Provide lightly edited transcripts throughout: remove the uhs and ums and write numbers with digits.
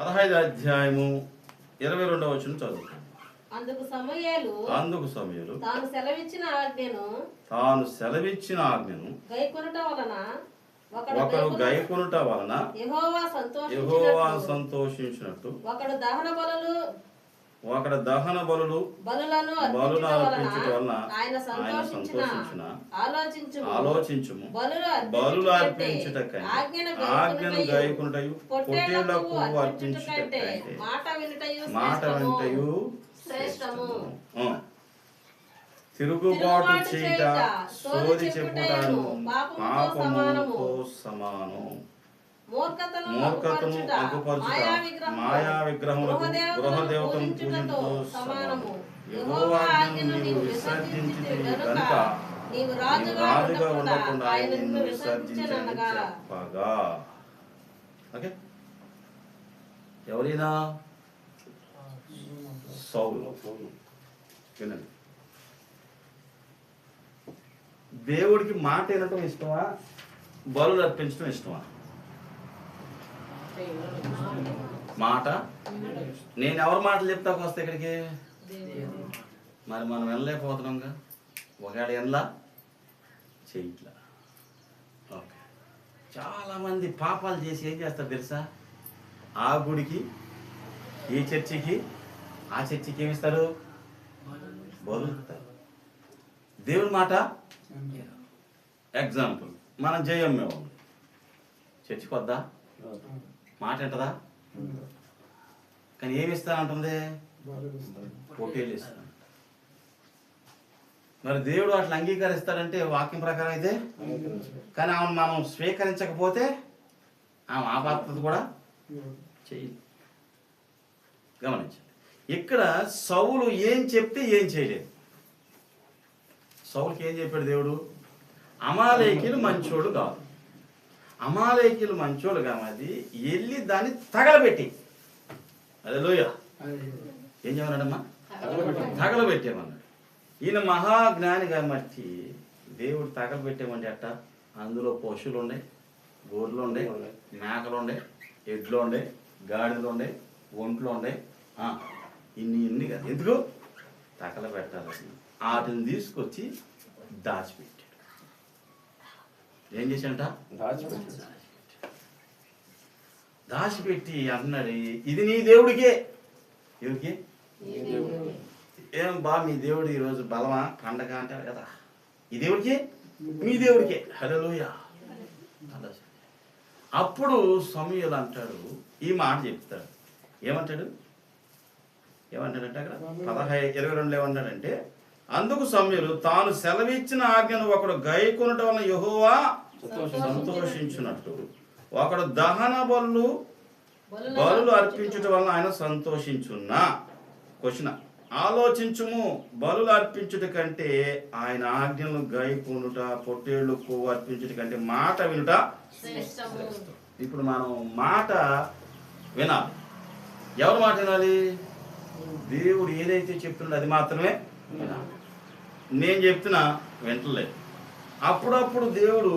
15వ అధ్యాయము 22వ వచనం చదువుతాం. అందుకు సమూయేలు తాను సెలవిచ్చిన ఆజ్ఞను ఒకడు గైకొనుట వలన యెహోవా సంతోషించినట్టు ఒకడు దహన బలులను అర్పించుట వలన ఆయన సంతోషించిన ఆలోచించుము. బలులు అర్పించుటకై ఆజ్ఞను గైకొనుటయు పొట్టేళ్లకు అర్పించుటకై మాట వినుటయు శ్రేష్టము. తిరుగుబాటు చేయుట సోది చెప్పుటను పాపముతో సమానం. మూర్ఖతను అగుపరచుట మాయా విగ్రహములకు గృహదేవతను పూజించుటతో సమానము. యెహోవా ఆజ్ఞను నీవు విసర్జించితివి గనుక నీవు రాజుగా ఉండకుండా ఆయన నిన్ను విసర్జించెననగా. ఓకే, ఎవరైనా సౌలు వినండి. దేవుడికి మాట వినటం ఇష్టమా, బలులు అర్పించడం ఇష్టమా? మాట. నేను ఎవరి మాటలు చెప్తాకు వస్తే ఇక్కడికి మరి మనం వెళ్ళలేకపోతున్నాంగా. ఒకవేళ ఎనలా చెయ్యట్లా. ఓకే, చాలామంది పాపాలు చేసి ఏం చేస్తారు తెలుసా? ఆ గుడికి, ఈ చర్చికి, ఆ చర్చికి ఏమిస్తారు? బలుస్తారు. దేవుడి మాట ఎగ్జాంపుల్ మనం జయమ్మే వాళ్ళు చర్చికి వద్దా? మాట ఏంటదా? కానీ ఏమి ఇస్తానంటుంది? పోటీలు ఇస్తాను. మరి దేవుడు అట్లా అంగీకరిస్తాడంటే వాక్యం ప్రకారం అయితే. కానీ ఆమెను మనం స్వీకరించకపోతే ఆమె ఆ బాధ్యత కూడా చెయ్యి. గమనించండి, ఇక్కడ సౌలు ఏం చెప్తే ఏం చేయలేదు. సౌలుకి ఏం చెప్పాడు దేవుడు? అమాలేకీలు మంచోడు కాదు, అమాలేకీలు మంచోడు కాదు, వెళ్ళి దాన్ని తగలబెట్టి. హల్లెలూయా. ఏం చేయమన్నాడమ్మా? తగలబెట్టేమన్నాడు. ఈయన మహాజ్ఞాని కాబట్టి దేవుడు తగలబెట్టేమంటే అట్ట అందులో పశువులు ఉండే, గొర్రెలు ఉండే, మేకలు ఉండే, ఎడ్లు ఉండే, గాడిదలు ఉండే, ఒంట్లు ఉండే, ఇన్ని కాదు. ఎందుకు తగలబెట్టాలి? వాటిని తీసుకొచ్చి దాచిపెట్టాడు. ఏం చేశాడంట? దాచిపెట్టి అన్నాడు, ఇది నీ దేవుడికే. ఎవరికి? ఏం బా మీ దేవుడు ఈరోజు బలమా పండగ అంటారు కదా, ఈ దేవుడికి, మీ దేవుడికే. హల్లెలూయా. అప్పుడు సమూయేలు అంటాడు, ఈ మాట చెప్తాడు. ఏమంటాడంటే అక్కడ 22 ఏమంటాడంటే, అందుకు సమూయేలు తాను సెలవిచ్చిన ఆజ్ఞను ఒకడు గైకొనుట వలన యెహోవా సంతోషించున్నట్టు ఒకడు దహన బలులు అర్పించుట వలన ఆయన సంతోషించున్నా. క్వశ్చన్ ఆలోచించుము. బలులు అర్పించుట కంటే ఆయన ఆజ్ఞలను గైకొనుట, పొట్టేళ్లు కొవ్వు అర్పించుట కంటే మాట వినుట శ్రేష్టము. ఇప్పుడు మనం మాట వినాలి. ఎవరు మాట వినాలి? దేవుడు ఏదైతే చెప్తున్నాడో అది మాత్రమే వినాలి. నేను చెప్తున్నా వింటలేదు. అప్పుడప్పుడు దేవుడు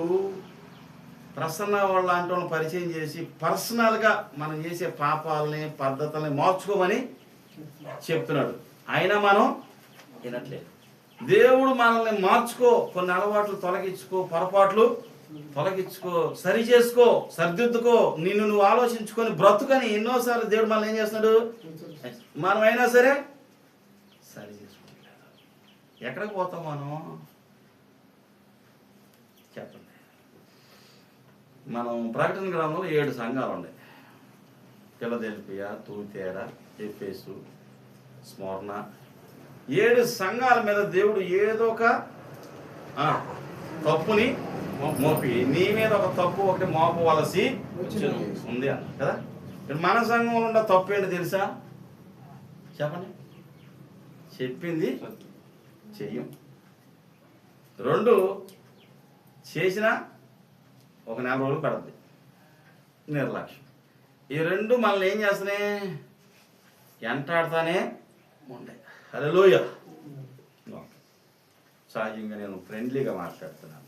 ప్రసన్న వాళ్ళ లాంటి వాళ్ళని పరిచయం చేసి పర్సనల్గా మనం చేసే పాపాలని, పద్ధతుల్ని మార్చుకోమని చెప్తున్నాడు. అయినా మనం వినట్లేదు. దేవుడు మనల్ని మార్చుకో, కొన్ని అలవాట్లు తొలగించుకో, పొరపాట్లు తొలగించుకో, సరి చేసుకో, సరిదిద్దుకో, నిన్ను నువ్వు ఆలోచించుకొని బ్రతుకని ఎన్నోసార్లు దేవుడు మనల్ని ఏం చేస్తున్నాడు? మనమైనా సరే సరి చేసుకుంటాడు. ఎక్కడికి పోతాం మనం? చెప్పండి. మనం ప్రకటన గ్రంథంలో 7 సంఘాలు ఉన్నాయి. ఫిలదెల్ఫియా, తూతేరా, ఎఫెసు, స్మరణ. 7 సంఘాల మీద దేవుడు ఏదో ఒక తప్పుని మోపి, నీ మీద ఒక తప్పు ఒకటి మోపవలసి ఉంది అన్న కదా. మన సంఘంలో ఉన్న తప్పు ఏంటి తెలుసా? చెప్పండి. చెప్పింది చెయ్యం. 2 చేసిన ఒక 4 రోజులు పడుతుంది, నిర్లక్ష్యం. ఈ 2 మనల్ని ఏం చేస్తున్నాయి? ఎంటాడుతానే ఉండే. హల్లెలూయా. సహజంగా నేను ఫ్రెండ్లీగా మాట్లాడుతున్నాను.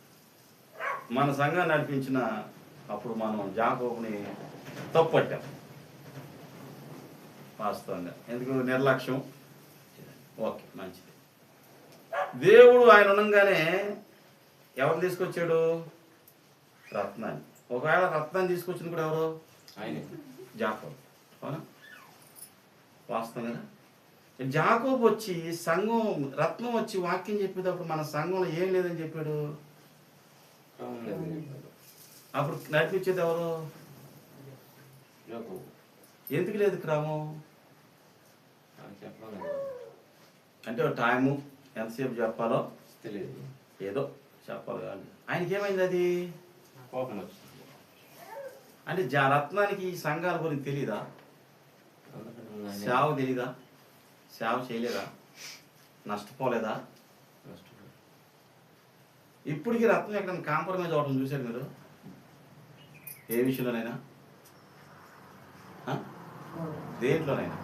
మన సంఘాన్ని నడిపించిన అప్పుడు మనం యాకోబుని తప్పు పట్టాం. వాస్తవంగా ఎందుకు నిర్లక్ష్యం. ఓకే, మంచిది. దేవుడు ఆయన ఉండగానే ఎవరు తీసుకొచ్చాడు? రత్నాన్ని. ఒకవేళ రత్నాన్ని తీసుకొచ్చిన కూడా ఎవరు? ఆయన. జాకోబు. అవునా? వాస్తవం కదా. జాకోబు వచ్చి సంఘం రత్నం వచ్చి వాక్యం చెప్పేటప్పుడు మన సంఘంలో ఏం లేదని చెప్పాడు. అప్పుడు నడిపించేది ఎవరు? ఎందుకు లేదు క్రమం అంటే టైము ఎంతసేపు చెప్పాలో తెలియదు, ఏదో చెప్పాలి కానీ ఆయనకి ఏమైంది? అది కోపం వచ్చింది. అంటే రత్నానికి ఈ సంఘాల గురించి తెలీదా? సేవ తెలీదా? సేవ చేయలేదా? నష్టపోలేదా? ఇప్పటికీ రత్నం ఎక్కడ కాంప్రమైజ్ అవడం చూశారు మీరు? ఏ విషయంలోనైనా, దేంట్లోనైనా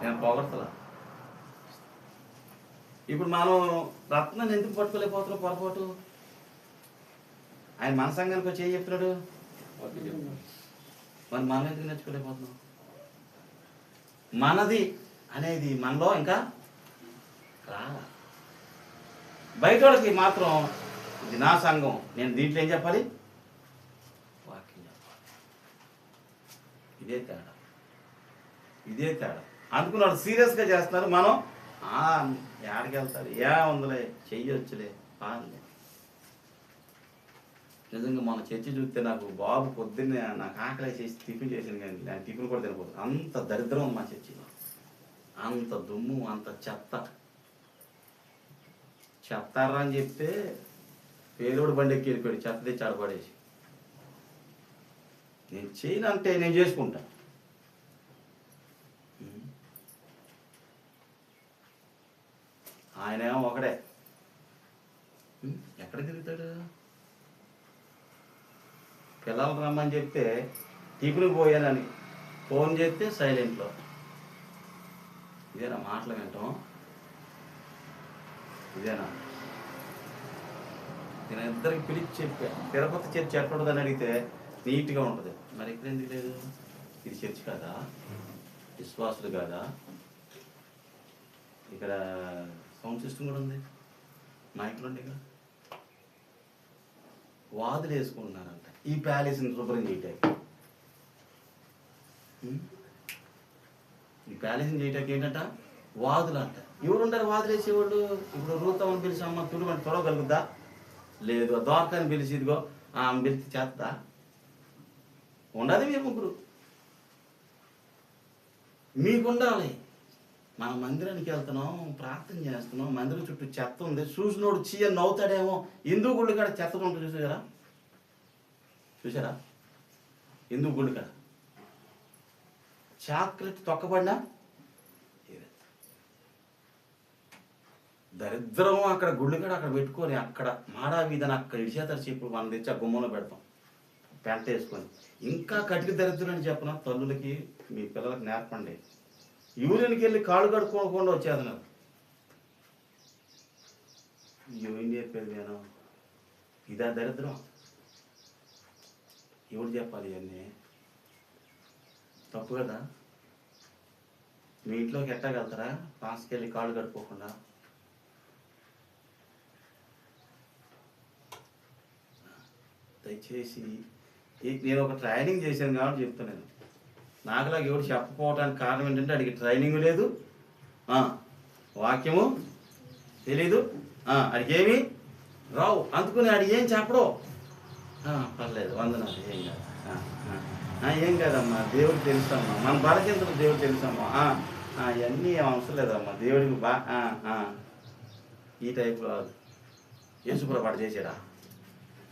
నేను పొగడతలా. ఇప్పుడు మనం రత్నాన్ని ఎందుకు పట్టుకోలేకపోతున్నాం? పొరపాటు ఆయన మన సంఘానికి వచ్చి ఏం చెప్తున్నాడు? మరి మనం ఎందుకు నేర్చుకోలేకపోతున్నాం? మనది అనేది మనలో ఇంకా రాలా. బయట వాళ్ళకి మాత్రం ఇది నా సంఘం, నేను దీంట్లో ఏం చెప్పాలి? వాక్యం చెప్పాలి. ఇదే తేడా, ఇదే తేడా. అందుకుని వాళ్ళు సీరియస్గా చేస్తున్నారు. మనం ఏడికి వెళ్తారు, ఉందిలే, చెయ్యొచ్చులే, బాగుంది. నిజంగా మన చర్చి చూస్తే నాకు బాబు పొద్దున్నే నాకు ఆకలి చేసి టిఫిన్ చేసాను, కానీ నేను టిఫిన్ కూడా తినకూడదు. అంత దరిద్రం ఉంది మా చర్చిలో. అంత దుమ్ము, అంత చెత్త. చెత్తారా అని చెప్తే పేదోడు బండి ఎక్కి వెళ్ళిపోయాడు, చెత్త తెచ్చి ఆడపడేసి. నేను చేయను అంటే నేను చేసుకుంటా. ఆయనేమో ఒకడే ఎక్కడ తిరుగుతాడు? పిల్లలు రమ్మని చెప్తే టిఫిన్కి పోయానని ఫోన్ చేస్తే సైలెంట్లో. ఇదేనా మాటలు వింటాం? ఇదేనా? నేను ఇద్దరికి పిలిచి చెప్పా, తిరుపతి చర్చి ఎక్కడ ఉంటుందని అడిగితే నీట్గా ఉంటుంది. మరి ఇక్కడ ఎందుకు లేదు? ఇది చర్చి కాదా? విశ్వాసులు కాదా? ఇక్కడ సౌండ్ సిస్టమ్ కూడా ఉంది, మైకులు ఉండే కదా. వాదులు వేసుకుంటున్నారంట ఈ ప్యాలెస్ని శుభ్రం చేయటానికి. ఈ ప్యాలెస్ని చేయటానికి ఏంటంట? వాదులు అంట. ఎవరు ఉంటారు వాదులు వేసేవాళ్ళు? ఇప్పుడు రూతమ్మని పిలిచి అమ్మ తుడుమంటే తొడవగలుగుద్దా? లేదు. ద్వారకాని పిలిచి ఇదిగో ఆమె పిలిచి చేస్తా ఉండదు. మీరు ముగ్గురు మీకుండాలి. మన మందిరానికి వెళ్తున్నాం, ప్రార్థన చేస్తున్నాం, మందిరం చుట్టూ చెత్త ఉంది. చూసినోడు చీయ నవ్వుతాడేమో. హిందూ గుళ్ళు కాడ చెత్తగా ఉంటుంది, చూసారా? చూసారా? హిందూ గుళ్ళు కాడ చాక్లెట్ తొక్కబడినా దరిద్రం. అక్కడ గుళ్ళు కాడ అక్కడ పెట్టుకొని అక్కడ మాడా వీధని అక్కడ ఇడిచేతారు చెప్పులు మనం తెచ్చి ఆ గుమ్మంలో పెడతాం పెంట వేసుకొని. ఇంకా కటికి దరిద్రం అని చెప్పిన తల్లులకి మీ పిల్లలకి నేర్పండి. యూరిన్కి వెళ్ళి కాళ్ళు కడుక్కోకుండా వచ్చేది నాకు. ఏం చెప్పేది నేను? ఇదా దరిద్రం? ఎవరు చెప్పాలి ఇవన్నీ? తప్పు కదా. మీ ఇంట్లోకి ఎట్టగలుగుతారా పాస్కి వెళ్ళి కాళ్ళు కడుక్కోకుండా? దయచేసి నేను ఒక ట్రైనింగ్ చేశాను కాబట్టి చెప్తున్నాను. నాకులాగా ఎవరు చెప్పకపోవడానికి కారణం ఏంటంటే అడిగి ట్రైనింగ్ లేదు, వాక్యము తెలీదు, అడిగేమి రావు. అందుకుని అడిగి ఏం చెప్పడు. పర్లేదు, వందనాలు, ఏం కాదు, ఏం కాదమ్మా, దేవుడికి తెలుసమ్మా, మన బలకింతలు దేవుడికి తెలుసమ్మా, ఇవన్నీ అవసరం లేదమ్మా, దేవుడికి ఈ టైప్లో యేసుప్రభు పాటు చేసాడా?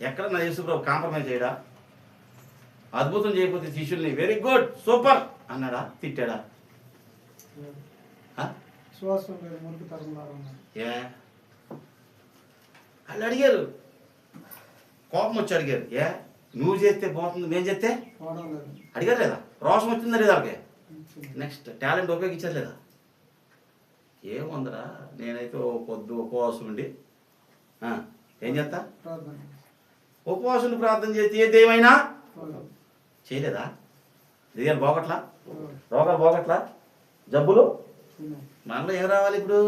ఎక్కడన్నా యేసుప్రభు కాంప్రమైజ్ చేయడా? అద్భుతం చేయకపోతే శిష్యుల్ని వెరీ గుడ్ సూపర్ అన్నాడా? తిట్టాడా? ఏ వాళ్ళు అడిగారు, కోపం వచ్చి అడిగారు. నువ్వు చేస్తే పోతుంది, మేము చేస్తే అడిగారు లేదా? రోషం వచ్చిందా లేదా? వాళ్ళకి నెక్స్ట్ టాలెంట్ ఉపయోగించారు లేదా? ఏముందరా, నేనైతే ఓ పొద్దు ఉపవాసం ఉండి ఏం చేస్తా? ఉపవాసం ప్రార్థన చేస్తే ఏ దైవమైనా చేయలేదా? దెయ్యాలు బాగట్లా? రోగాలు పోగట్లా, జబ్బులు మనలో ఏం రావాలి ఇప్పుడు?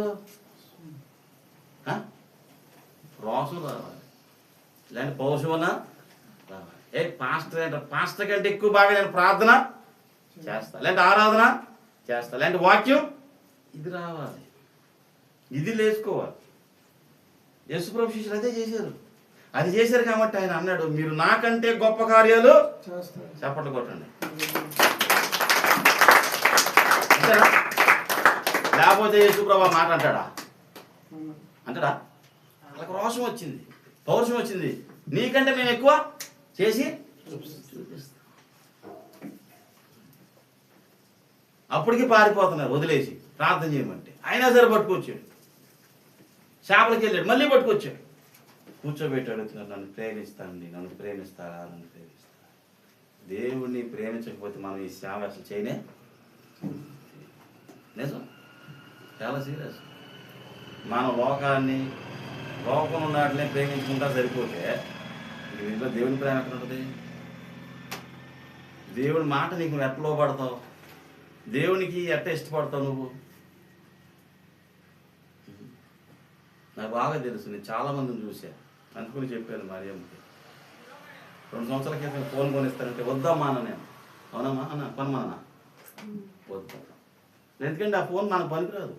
రోషం రావాలి, ఇలాంటి పౌరుషమన్నా రావాలి. పాస్టర్ కంటే ఎక్కువ బాగా నేను ప్రార్థన చేస్తా, లేదంటే ఆరాధన చేస్తా, లేదంటే వాక్యం ఇది రావాలి, ఇది లేచుకోవాలి. యేసుప్రభు శిష్యులు అదే చేశారు. అది చేశారు కాబట్టి ఆయన అన్నాడు, మీరు నాకంటే గొప్ప కార్యాలు చప్పట్లు కొట్టండి. అంటారా? లేకపోతే యేసుప్రభు మాట అంటాడా? అంటాడా? వాళ్ళకి రోషం వచ్చింది, పౌరుషం వచ్చింది. నీకంటే మేము ఎక్కువ చేసి చూపిస్తాం. అప్పటికి పారిపోతున్నారు వదిలేసి ప్రార్థన చేయమంటే. అయినా సరే పట్టుకొచ్చాడు, చేపలకి వెళ్ళాడు, మళ్ళీ పట్టుకొచ్చాడు, కూర్చోబెట్టి అడుగుతున్నారు, నన్ను ప్రేమిస్తానండి, నన్ను ప్రేమిస్తారా, నన్ను ప్రేమిస్తారా? దేవుణ్ణి ప్రేమించకపోతే మనం ఈ సేవ అసలు చేయనే నిజం, చాలా సీరియస్. మన లోకాన్ని లోకంలో ఉన్నట్లే ప్రేమించుకుంటా సరిపోతే ఇంట్లో దేవుని ప్రేమ ఎక్కడ ఉంటుంది? దేవుని మాట నీకు నువ్వు ఎట్లా లోపడతావు? దేవునికి ఎట్ట ఇష్టపడతావు నువ్వు? నాకు బాగా తెలుసు, నేను చాలామందిని చూశాను, అనుకుని చెప్పాను మరియమ్మకి. 2 సంవత్సరాల క్రితం ఫోన్ కొనిస్తానంటే వద్దమ్మా అన్న నేను. అవునమ్మా అన్న కొనమన్నా? వద్దా. ఎందుకంటే ఆ ఫోన్ మనకు పనికిరాదు,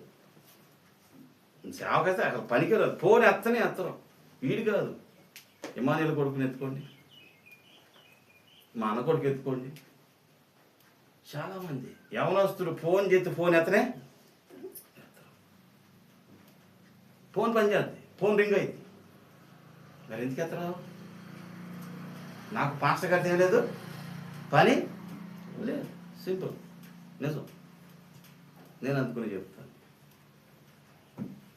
సేవకైతే అక్కడ పనికిరాదు. ఫోన్ ఎత్తరు, వీడు కాదు. ఇమానుయేలు కొడుకుని ఎత్తుకోండి, మా అన్న కొడుకు ఎత్తుకోండి. చాలామంది యవనస్తులు ఫోన్ చేస్తే ఫోన్ ఎత్తనే, ఫోన్ పని చేద్ది, ఫోన్ రింగ్ అయింది, మరి ఎందుకు ఎత్తరావు? నాకు పాస్టర్ గారితో ఏం లేదు, పని లేదు, సింపుల్, నిజం. నేను అందుకుని చెప్తాను,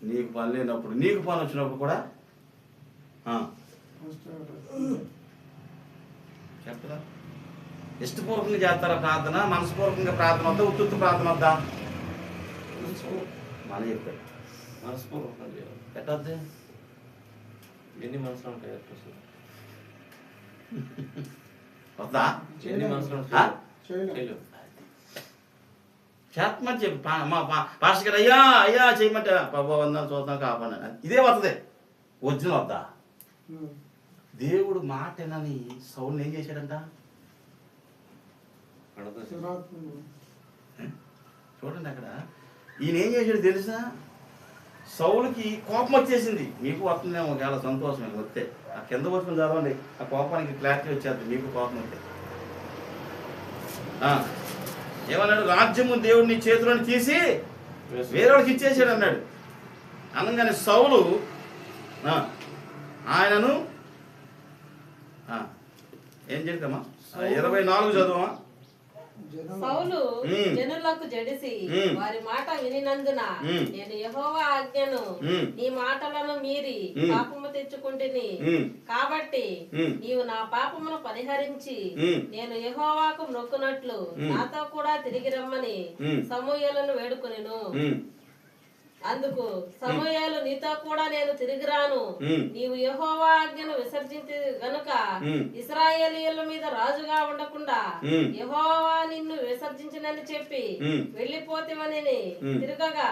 నీకు పని లేనప్పుడు, నీకు పని వచ్చినప్పుడు కూడా చెప్తారా? ఇష్టపూర్వకంగా చేస్తారా ప్రార్థన? మనస్పూర్వకంగా ప్రార్థన వద్దా, ఉత్తు ప్రార్థన వద్దా? మన చెప్పాడు మనస్పూర్వకంగా చేయాలి. ఎట్టద్ది? ఎన్ని మనసులు ఉంటాయి వద్దా? ఎన్ని మనసులు చేతమని చెప్పి పాస్టర్ గారు అయ్యా అయ్యా చేయమంటే బాబా వందాలు చూద్దాం కాపాడు, ఇదే వస్తుంది. ఒరిజినల్ వద్దా? దేవుడు మాటనని సౌలుని ఏం చేశాడంట? చూడండి అక్కడ ఈయన ఏం చేశాడు తెలుసా? సౌలుకి కోపం వచ్చేసింది. మీకు వస్తుందేమో చాలా సంతోషం వస్తే, ఆ కింద వచ్చిన చదవండి, ఆ కోపానికి క్లారిటీ వచ్చేది. మీకు కోపం వస్తే ఏమన్నాడు? రాజ్యము దేవుడిని చేతిలోని తీసి వేరేవాడికి ఇచ్చేసాడు అన్నాడు. అనగానే సౌలు ఆయనను ఏం చేద్దామా? 24 చదువా? సౌలు జనులకు జడిసి వారి మాట వినినందున నేను యెహోవా ఆజ్ఞను నీ మాటలను మీరి పాపము తెచ్చుకుంటుని, కాబట్టి నీవు నా పాపమును పరిహరించి నేను యెహోవాకు మొక్కునట్లు నాతో కూడా తిరిగి రమ్మని సమూయేలును వేడుకొనెను. అందుకు సమూయేలు, నీతో కూడా నేను తిరిగి రాను, నీవు యెహోవా ఆజ్ఞను విసర్జించి గనుక ఇశ్రాయేలీయుల మీద రాజుగా ఉండకుండా యెహోవా నిన్ను విసర్జించినని చెప్పి వెళ్లిపోతేవని తిరగగా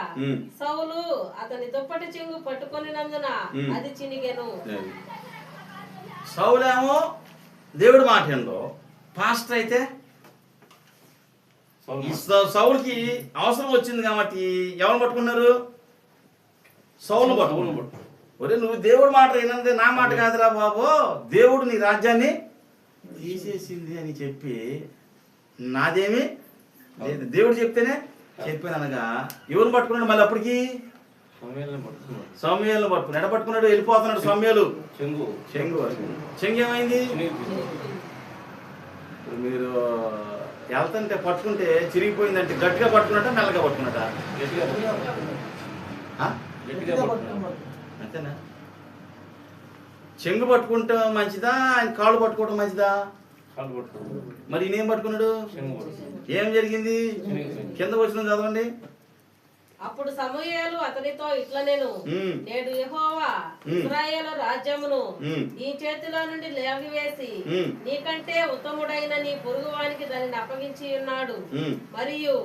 సౌలు అతని దుప్పటి చెంగు పట్టుకొనినందున అది చినిగెను. సౌలేమో దేవుడు మాటంలో, పాస్టర్ అయితే సౌలుకి అవసరం వచ్చింది కాబట్టి ఎవరు పట్టుకున్నారు? సౌలు పట్టుకున్నాడు. ఒరే నువ్వు దేవుడు మాట వినందే, నా మాట కాదురా బాబు, దేవుడు నీ రాజ్యాన్ని తీసేసింది అని చెప్పి, నాదేమి లేదు దేవుడు చెప్తేనే చెప్పాను అనగా ఎవరు పట్టుకున్నాడు? మళ్ళీ అప్పటికి సమూయేలును పట్టుకున్నాడు. ఎడ పట్టుకున్నాడు? వెళ్ళిపోతున్నాడు సమూయేలు. చెంగు ఏమైంది? మీరు వెళ్తుంటే పట్టుకుంటే చిరిగిపోయిందంటే గట్టిగా పట్టుకున్నట్ట, మెల్లగా పట్టుకున్నట్ట? అంతేనా? చెంగు పట్టుకుంటే మంచిదా, ఆయన కాళ్ళు పట్టుకోవడం మంచిదా? మరి ఈయనేం పట్టుకున్నాడు? ఏం జరిగింది? కింద వచ్చిన చదవండి. అప్పుడు సమూయేలు అతనితో ఇట్లనెను, ఉమ్, నేడు యెహోవా ఇశ్రాయేలు రాజ్యమును నీ చేతిలో నుండి లేవివేసి ఉమ్, నీకంటే ఉత్తముడైన నీ పొరుగువానికి దానిని అప్పగించి ఉన్నాడు. ఉమ్, మరియు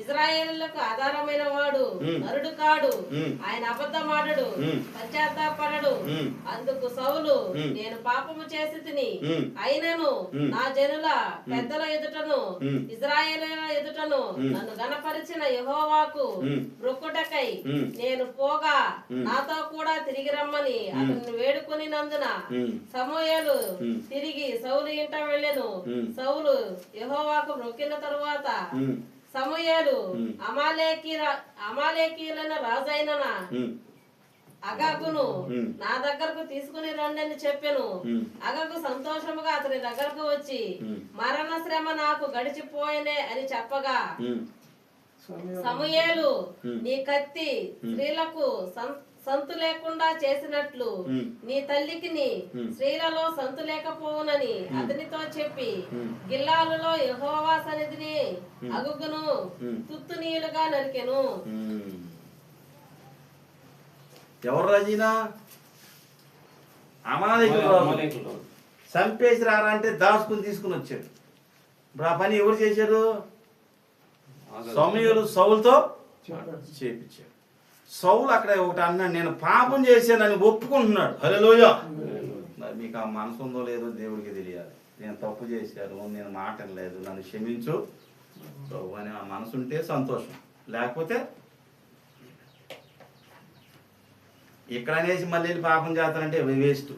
ఇశ్రాయేలులకు ఆధారమైన వాడు నరుడు కాడు, ఆయన అబద్ధమాడడు, పశ్చాత్తాపడడు. అందుకు సౌలు, నేను పాపము చేసి తిని, అయినను నా జనుల పెద్దల ఎదుటను ఇశ్రాయేలీయుల ఎదుటను నన్ను గణపరిచిన యెహోవాకు మొక్కుటకై నేను పోగా నాతో కూడా తిరిగి రమ్మని అతన్ని వేడుకొనినందున సమూయేలు తిరిగి సౌలు ఇంట వెళ్ళెను. సౌలు యెహోవాకు మొక్కిన తరువాత సమూయేలు అమాలేకీయులైన రాజైన అగగును నా దగ్గరకు తీసుకుని రండి అని చెప్పెను. అగగు సంతోషముగా అతని దగ్గరకు వచ్చి, మరణ శ్రమ నాకు గడిచిపోయినే అని చెప్పగా, సమూయేలు నీ కత్తి స్త్రీలకు సంతు లేకుండా చేసినట్లు నీ తల్లికి స్త్రీలలో సంతు లేకపోవునని అతనితో చెప్పి గిల్లాలులో యెహోవా సన్నిధిని అగుగును తుత్తునీయులుగా నరికెను. ఎవరు రాజీనా? అమాలేకులు చంపేసి రారా అంటే దాచుకుని తీసుకుని వచ్చాడు. ఇప్పుడు ఆ పని ఎవరు చేశారు? సమూయేలు సౌలుతో చేపించాడు. సౌలు అక్కడ ఒకటి అన్నాడు, నేను పాపం చేశానని ఒప్పుకుంటున్నాడు. హల్లెలూయా. మరి మీకు ఆ మనసు ఉందో లేదో దేవుడికి తెలియాలి. నేను తప్పు చేశాను, నేను మాట లేదు, నన్ను క్షమించు అని ఆ మనసు ఉంటే సంతోషం. లేకపోతే ఇక్కడ అనేసి మళ్ళీ వెళ్ళి పాపం చేస్తానంటే వేస్ట్.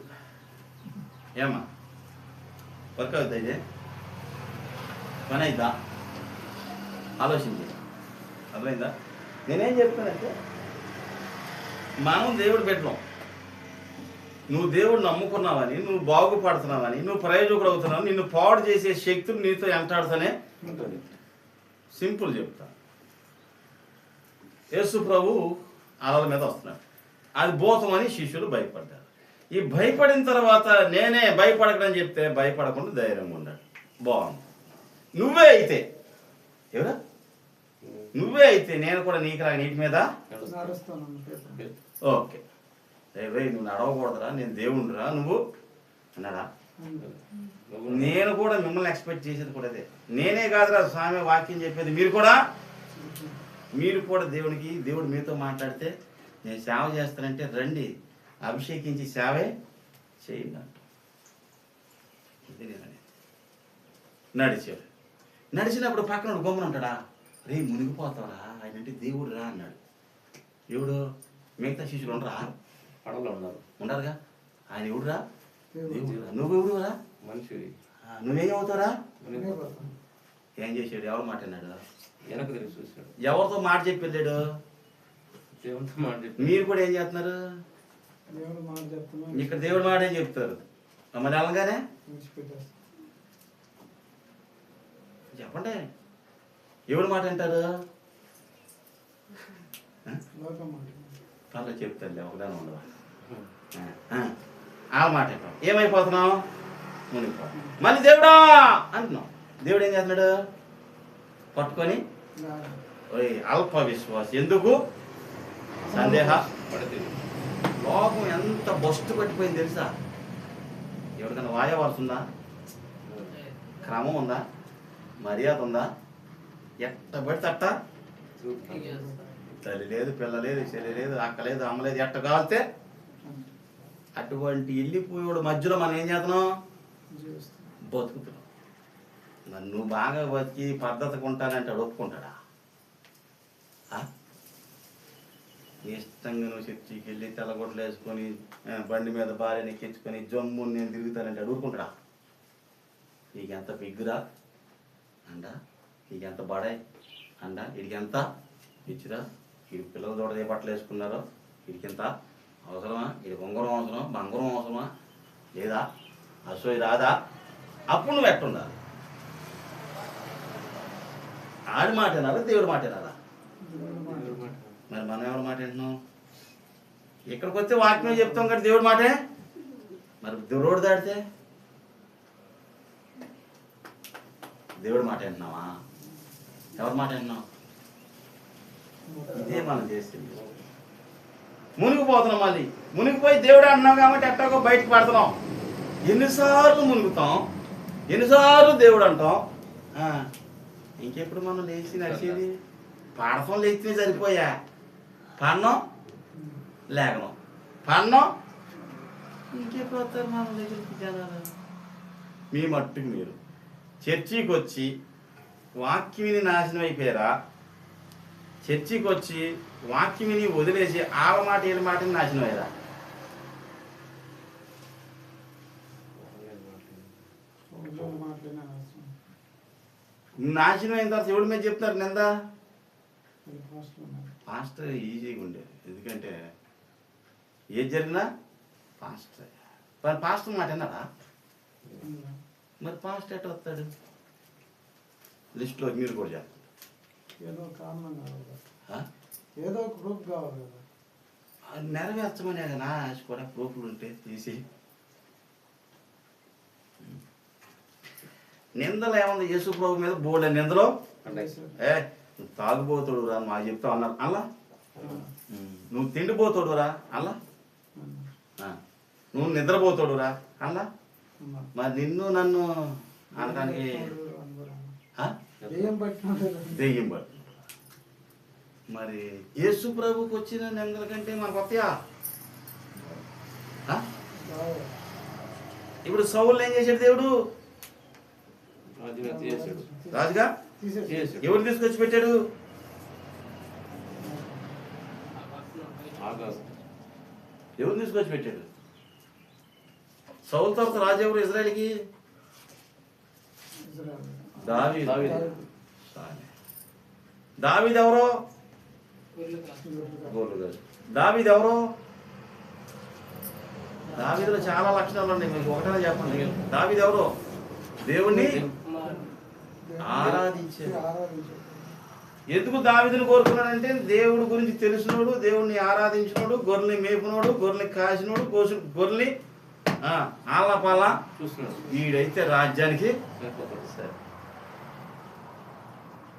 ఏమా వర్క్ అవుతుంది? ఇదే పని అయిద్దా? ఆలోచించి అర్థమైందా? నేనేం చెప్తానంటే, మనం దేవుడు పెట్టడం, నువ్వు దేవుడు నమ్ముకున్నావని, నువ్వు బాగుపడుతున్నావని, నువ్వు ప్రయోజకుడు అవుతున్నావు, నిన్ను పాడు చేసే శక్తులు నీతో ఎంటాడుతూనే ఉంటుంది. సింపుల్ చెప్తా. యేసు ప్రభు అలల మీద వస్తున్నాడు. అది భూతమని శిష్యులు భయపడ్డారు. ఈ భయపడిన తర్వాత నేనే భయపడకని చెప్తే భయపడకుండా ధైర్యంగా ఉన్నాడు. బాగుంది. నువ్వే అయితే ఎవరా? నువ్వే అయితే నేను కూడా నీటి మీద ఓకే రే నువ్వు నడవకూడదురా, నేను దేవుడిరా నువ్వు అన్నాడా? నేను కూడా మిమ్మల్ని ఎక్స్పెక్ట్ చేసేది కూడా అదే. నేనే కాదురా స్వామి వాక్యం చెప్పేది, మీరు కూడా దేవుడికి, దేవుడు మీతో మాట్లాడితే నేను సేవ చేస్తానంటే రండి అభిషేకించి సేవే చేయండి అంట. నడిచాడు. నడిచినప్పుడు పక్కన గొమ్మను ఉంటాడా? రే మునిగిపోతావరా, ఆయన అంటే దేవుడు రా అన్నాడు. ఎవడు? మిగతా శిష్యులు ఉండరా? పడవలో ఉన్నారు, ఉండరుగా. ఆయన ఎవడురా? దేవుడురా. నువ్వెవడురా? మనిషి. నువ్వేమవుతారా? ఏం చేశాడు? ఎవరు మాట అన్నాడు? వెనక్కి తిరిగి చూశాడు. ఎవరితో మాట చెప్పి వెళ్ళాడు? దేవునితో మాట చెప్పి. మీరు కూడా ఏం చేస్తున్నారు? ఇక్కడ దేవుడు మాట ఏం చెప్తారు. మరి అలాగానే చెప్పండి. ఎవడు మాట అంటారు? అలా చెప్తారులే, ఒకదాని ఉండదు. ఆ మాట అంటాం. ఏమైపోతున్నాం? మునిగిపోతున్నాం. మళ్ళీ దేవుడా అంటున్నాం. దేవుడు ఏం చేస్తున్నాడు? పట్టుకొని అల్ప విశ్వాస. ఎందుకు? సందేహ పడితే లోకం ఎంత బొస్టు పట్టిపోయింది తెలుసా? ఎవరికైనా వాయా వరుస ఉందా? క్రమం ఉందా? మర్యాద ఉందా? ఎట్ట పడితే అట్ట. తల్లి లేదు, పిల్ల లేదు, చెల్లి లేదు, అక్క లేదు, అమ్మ లేదు, ఎట్ట కాలితే అటువంటి వెళ్ళిపోయేవాడు మధ్యలో మనం ఏం చేస్తున్నాం? బతుకుతున్నాం. మరి నువ్వు బాగా బతికి పద్ధతిగా ఉంటానంటే ఒప్పుకుంటాడా? ఇష్టంగా నువ్వు చర్చికి వెళ్ళి తెల్లగొట్టలు వేసుకొని బండి మీద భార్యని ఎక్కించుకొని జమ్ము నేను తిరుగుతానంటే అడుగుకుంటాడా? నీకెంత పిగ్గురా అండా, నీకెంత బడాయి అండా, వీడికెంత పిచ్చిరా, వీడి పిల్లలు తోట ఏ బట్టలు వేసుకున్నారో, వీడికింత అవసరమా, వీడికి ఉంగరం అవసరమా, బంగారం అవసరమా లేదా, అసూయ రాదా? అప్పుడు నువ్వు ఎట్టుండాలి? ఆడి మాట వినాలా, దేవుడి మాట వినాలా? మరి మనం ఎవరి మాట వింటున్నాం? ఇక్కడికి వస్తే వాక్యం చెప్తాం కదా దేవుడి మాటే. మరి రోడ్డు దాడితే దేవుడి మాట వింటున్నావా? ఎవరి మాట వింటున్నావు? ఇదే మనం చేసింది. మునిగిపోతున్నాం, మళ్ళీ మునిగిపోయి దేవుడు అంటున్నాం కాబట్టి ఎట్టాగో బయటకు పడుతున్నాం. ఎన్నిసార్లు మునుగుతాం, ఎన్నిసార్లు దేవుడు అంటాం. ఇంకెప్పుడు మనం లేచి నడిచేది? పాడటం లేచినే సరిపోయా, పన్నం లేకనం, పన్నం ఇంకెప్పుడు వస్తారు మన దగ్గరికి జనాలు? మీ మట్టుకు మీరు చర్చికి వచ్చి వాక్యం విని నాశనం అయిపోయారా? చర్చికి వచ్చి వాక్యం విని వదిలేసి ఆడ మాట ఏడు మాటని నాశనం అయ్యారా? నాశనం అయిన తర్వాత ఎవరి మీద చెప్తారు నింద? పాస్టర్ ఈజీగా ఉండేది, ఎందుకంటే ఏది జరిగినా పాస్టర్. మరి పాస్టర్ మాట విన్నారా? మరి పాస్టర్ ఎట్లా వస్తాడు లిస్టులో? మీరు కూడా చెప్పండి. ఏదో కారణం కావాలి, ఆ? ఏదో ఒక ప్రూఫ్ కావాలి కదా. అది నెరవేర్చమనే కదా నా ఆశ కూడా, ప్రూఫ్లు ఉంటే తీసి. నిందలు ఏముంది యేసు ప్రభు మీద? బోర్డు నిందలు. ఏ నువ్వు తాగుబోతుడు రా మా చెప్తావు అన్నారు అలా. నువ్వు తిండిపోతాడు రా అలా. నువ్వు నిద్రపోతాడు రా అలా. మరి నిన్ను నన్ను అనడానికి దెయ్యం దెయ్యం పట్టు. మరి యేసు ప్రభుకి వచ్చిన నిందల కంటే మనకు వస్తాయా? ఇప్పుడు సౌలు ఏం చేశాడు దేవుడు? రాజుగా ఎవరు తీసుకొచ్చి పెట్టాడు? ఎవరు తీసుకొచ్చి పెట్టాడు? సౌలు తర్వాత రాజు ఎవరు ఇజ్రాయెల్కి? దావీదు. దావీదు ఎవరో? దావీదు ఎవరో? దావీదులో చాలా లక్షణాలు ఉన్నాయి, మీకు ఒకటనే చెప్పండి. దావీదు ఎవరో? దేవుణ్ణి ఆరాధించాడు. ఎందుకు దావీదుని కోరుకున్నాడంటే దేవుడి గురించి తెలిసినోడు, దేవుణ్ణి ఆరాధించినోడు, గొర్రెల్ని మేపునోడు, గొర్రెల్ని కాసినోడు, గొర్రెల్ని ఆలపాలా చూస్తున్నాడు. వీడైతే రాజ్యానికి సరే.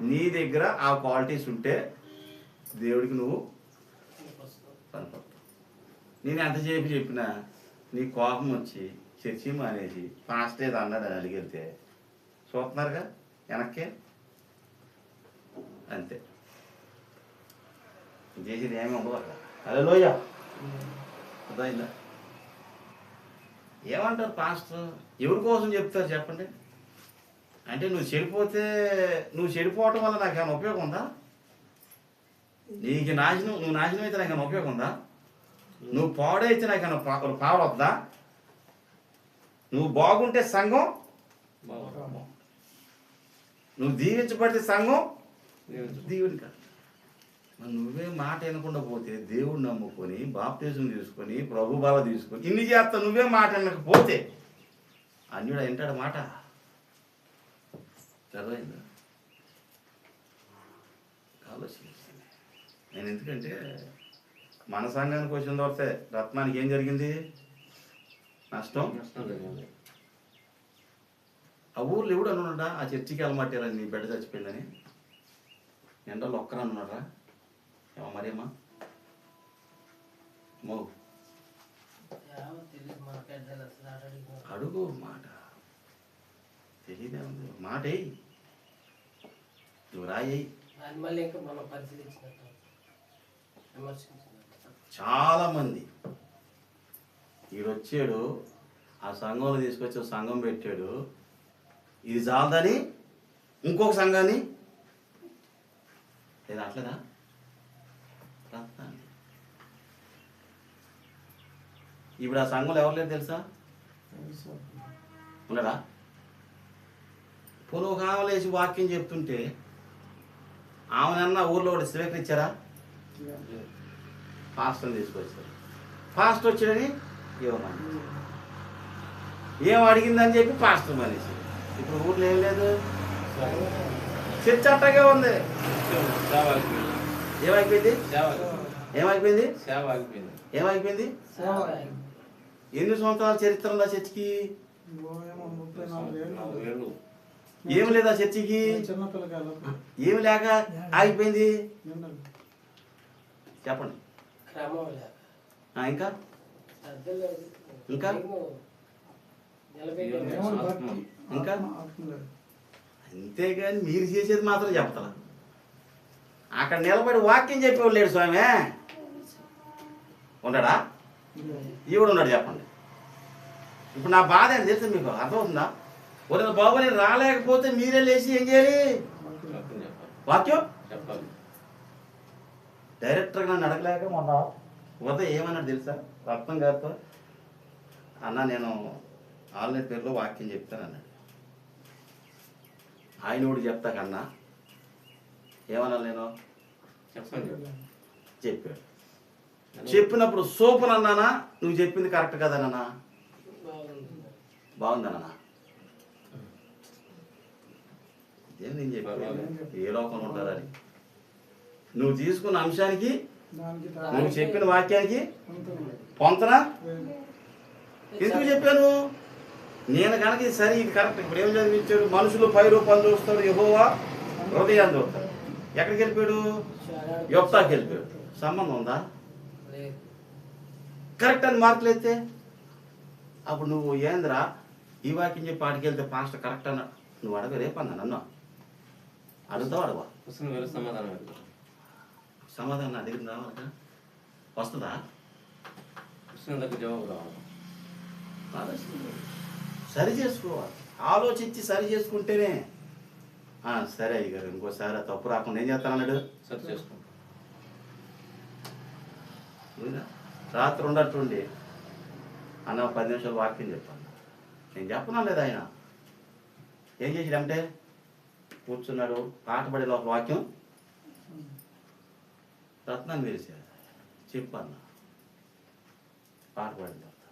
నీ దగ్గర ఆ క్వాలిటీస్ ఉంటే దేవుడికి నువ్వు పనిపడతావు. నేను ఎంత చెప్పినా నీ కోపం వచ్చి చర్చి మానేసి ఫాస్ట్ ఏదో అన్నాడు అని అడిగితే చూస్తున్నారుగా వెనక్కే, అంతే. చేసేది ఏమీ ఉండదు అక్కడ. అదే లోయ అర్థమైందా? ఏమంటారు పాస్టర్? ఎవరి కోసం చెప్తారు చెప్పండి? అంటే నువ్వు చెడిపోవటం వల్ల నాకు ఏమైనా ఉపయోగం ఉందా? నువ్వు నాశనం అయితే నాకు ఏమైనా ఉపయోగం ఉందా? నువ్వు పాడైతే నాకు ఏమైనా పాడొద్దా? నువ్వు బాగుంటే సంఘం, నువ్వు దీవించబడితే సంఘం దీవుని కాదు. మరి నువ్వే మాట వినకుండా పోతే దేవుడు నమ్ముకొని బాప్తిజం తీసుకొని ప్రభు బల తీసుకొని ఇన్ని చేస్తా, నువ్వే మాట వినకపోతే అన్యుడు వింటాడు మాట? చదవైందా? ఆలోచించండి. నేను ఎందుకంటే మన సంఘానికి వచ్చిన తర్వాత రత్నానికి ఏం జరిగింది? నష్టం. ఆ ఊర్లో ఎవడు అనున్నాడా ఆ చర్చికి వెళ్ళమంటారని నీ బిడ్డ చచ్చిపోయిందని? ఎండలో ఒక్కరు అన్నారా? ఏమో మరేమ్మా మో అడుగు మాట తెలియదే ఉంది. మాట నువ్వు రాయి. చాలా మంది ఈడొచ్చాడు, ఆ సంఘంలో తీసుకొచ్చి సంఘం పెట్టాడు, ఇది చాలదని ఇంకొక సంఘాన్ని లేదా అట్లేదా? ఇప్పుడు ఆ సంఘంలో ఎవరు లేరు తెలుసా? ఉన్నారా? పోను ఒక ఆమె లేచి వాక్యం చెప్తుంటే ఆమెనన్నా ఊర్లో ఒకటి స్వీకరించారా? పాస్టర్ని తీసుకొచ్చారు. పాస్టర్ వచ్చాడని ఇవ్వమని ఏం అడిగిందని చెప్పి పాస్టర్ మనిషి. ఇప్పుడు ఊర్లో ఏం లేదు, చర్చ అట్టగే ఉంది. ఏమైపోయింది? ఏమైపోయింది? ఏమైపోయింది? ఎన్ని సంవత్సరాల చరిత్ర ఉందా చర్చికి? ఏమి లేదా చర్చికి? ఏమి లేక ఆగిపోయింది? చెప్పండి. క్రమం లేక ఇంకా శ్రద్ధ లేదు. ఇంకా? ఏమో నిలబెట్టి దేవుని భక్తి ఇంకా? ఆత్మ లేదు. అంతేగాని మీరు చేసేది మాత్రం చెప్తారా? అక్కడ నిలబడి వాక్యం చెప్పేవాళ్ళు లేడు స్వామి. ఉన్నాడా? ఈవిడ ఉన్నాడు. చెప్పండి. ఇప్పుడు నా బాధ ఏంటి తెలుసా మీకు? అర్థమవుతుందా? ఒక బాబు నేను రాలేకపోతే మీరే లేచి ఏం చేయాలి? వాక్యం చెప్పాలి. వాక్యం చెప్పాలి. డైరెక్టర్గా నన్ను అడగలేక మొన్న ఉదయం ఏమన్నాడు తెలుసా? రత్నం గారితో, అన్న నేను ఆల్రెడీ పేరులో వాక్యం చెప్తాను అన్నాడు. ఆయన కూడా చెప్తా కన్నా ఏమన్నా నేను చెప్పండి. చెప్పాడు. చెప్పినప్పుడు సూపర్ అన్నానా? నువ్వు చెప్పింది కరెక్ట్ కదన్నా? బాగుందన్నా? ఇదేం నేను చెప్పాను ఏ లోకంలో ఉంటారని. నువ్వు తీసుకున్న అంశానికి దానికి నువ్వు చెప్పిన వాక్యానికి ఉంటుంది. పొంతనా? లేదు. ఎందుకు చెప్పాను? నేను కనుక ఇది సరే ఇది కరెక్ట్. ఇప్పుడు ఏం చదివించాడు? మనుషులు పై రూపాన్ని చూస్తాడు, యెహోవా హృదయాన్ని చూస్తాడు. ఎక్కడికి వెళ్ళిపోయాడు? యొప్తాకి వెళ్ళిపోయాడు. సంబంధం ఉందా? లేదు. కరెక్ట్ అని మార్కులు అయితే అప్పుడు నువ్వు ఏంద్రా ఈ వాక్యం చెప్పి ఆడికి వెళ్తే పాస్టర్ కరెక్ట్ అన్న నువ్వు అడగ రేపన్నా నన్ను అడుగుతావు అడగవా? క్వశ్చన్ వేరే సమాధానం అడుగు. సమాధానం నా దగ్గర రావాలట వస్తుందా? క్వశ్చన్ దగ్గర జవాబు రావాలి. సరి చేసుకోవాలి. ఆలోచించి సరి చేసుకుంటేనే సరే అయ్యారు ఇంకోసారి తప్పు రాకుండా ఏం చేస్తానన్నాడు? సరి చేసుకుంటాం. రాత్రి ఉండట్టుండి అన్న 10 నిమిషాలు వాక్యం చెప్పాను. నేను చెప్పనా లేదా? ఆయన ఏం చేసాడంటే కూర్చున్నాడు, పాట పడే లోపల వాక్యం రత్నాన్ని పిలిచాడు. చెప్పన్న పాట పాడిన తర్వాత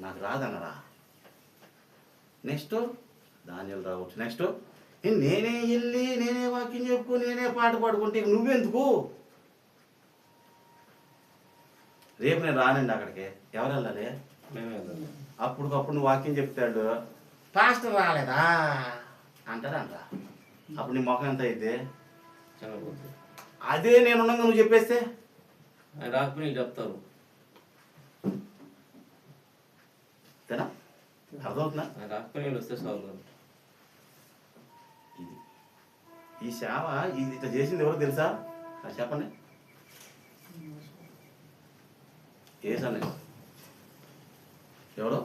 నాకు రాదన్నరా. నెక్స్ట్ ధాన్యాలు రావచ్చు. నెక్స్ట్ నేనే వెళ్ళి నేనే వాక్యం చెప్పు నేనే పాట పాడుకుంటే ఇక నువ్వెందుకు? రేపు నేను రానండి అక్కడికి. ఎవరు వెళ్ళాలి? మేమే వెళ్ళాలి. అప్పటికప్పుడు నువ్వు వాక్యం చెప్తాడు, పాస్టర్ రాలేదా అంటాడంట. అప్పుడు నీ మొఖం ఎంత అయితే చిన్నపోతే అదే నేను ఉండగా నువ్వు చెప్పేస్తే ఆయన రాకపోయి చెప్తారు. అంతేనా? అర్థమవుతుందా? ఆయన రాకపోయి వస్తే చదువుతారు. ఇది ఈ సేవ ఇది ఇట్లా చేసింది ఎవరు తెలుసా? చెప్పండి. ఏసన్ ఎవరు?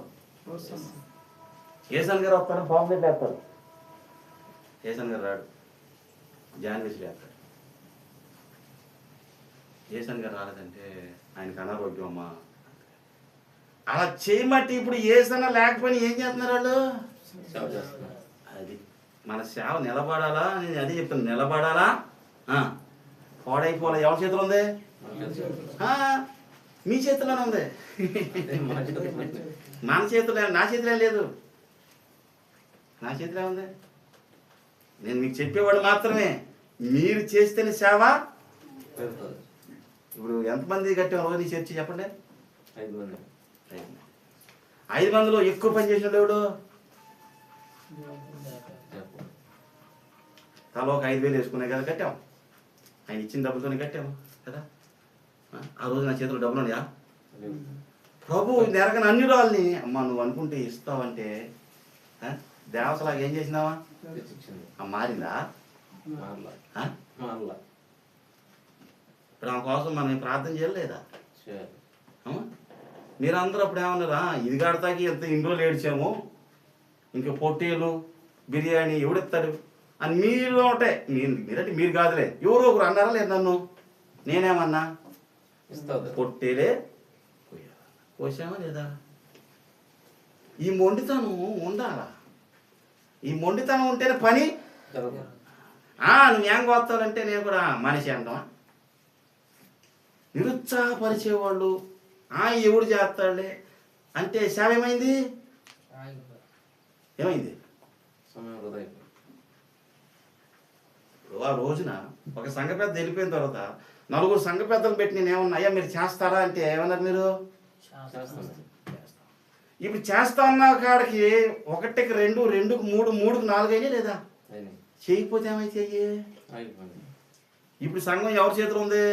ఏసన్ గారు వస్తారు, పాంప్లెట్ వేస్తారు. ఏసన్ గారు రాడు, జాన్విస్ వేస్తాడు. ఏసన్ గారు రాలేదంటే ఆయనకు అనారోగ్యం అమ్మా. అలా చేయమట్టి ఇప్పుడు ఏసన్న లేకపోయినా ఏం చేస్తున్నారు వాళ్ళు? సేవ చేస్తున్నారు. అది మన సేవ నిలబడాలా? నేను అదే చెప్తాను, నిలబడాలా? పాడైపోవాలా? ఎవరి చేతిలో ఉంది? మీ చేతిలోనే ఉంది. మన చేతిలో, నా చేతిలో లేదు. నా చేతిలో ఉంది. నేను మీకు చెప్పేవాడు మాత్రమే. మీరు చేస్తేనే సేవ. ఇప్పుడు ఎంతమంది కట్టాం రోజు నీ చర్చి చెప్పండి? 5 మంది. 5 మందిలో ఎక్కువ పని చేసిన ఎవడు? తలో ఒక 5,000 వేసుకునే కదా కట్టాం. ఆయన ఇచ్చిన డబ్బులతోనే కట్టాము కదా. ఆ రోజు నా చేతిలో డబ్బులు ఉన్నాయా? ప్రభు నెరగని అన్ని రాళ్ళని అమ్మ నువ్వు అనుకుంటే ఇస్తావంటే దేవతలాగా ఏం చేసినావా? మారిందా? మారలా. ఆ? మారలా. ఇప్పుడు ఆమె కోసం మనం ప్రార్థన చేయలేదా? చేయాలి. మీరందరూ అప్పుడు ఏమన్నారా? ఇది కడతాకి ఎంత ఇన్ని రోజులు ఏడ్చాము, ఇంకా పొట్టేలు బిర్యానీ ఎవడెత్తాడు అని మీరు ఉంటాయి. మీరంటే మీరు కాదులే, ఎవరో ఒకరు అన్నారా లేదు నన్ను? నేనేమన్నా? పొట్టేలే కోసామా లేదా? ఈ మొండితనం ఉండాలా? ఈ మొండితనం ఉంటేనే పని. నువ్వేం కోస్తావంటే నేను కూడా మనిషి అంటావా? నిరుత్సాహపరిచేవాళ్ళు ఎవడు చేస్తాడులే అంటే సేవ ఏమైంది? ఏమైంది? సమయం వృధా అయిపోయింది. ఆ రోజున ఒక సంఘ పెద్ద వెళ్ళిపోయిన తర్వాత 4 సంఘ పెద్దలు పెట్టి నేను ఏమన్నా అయ్యా మీరు చేస్తారా అంటే ఏమన్నారు మీరు? ఇప్పుడు చేస్తా అన్న కాడికి 1కి 2, 2కి 3, 3కి 4 అయినా లేదా? చేయకపోతే ఏమైతే? ఇప్పుడు సంఘం ఎవరి చేతిలో ఉంది?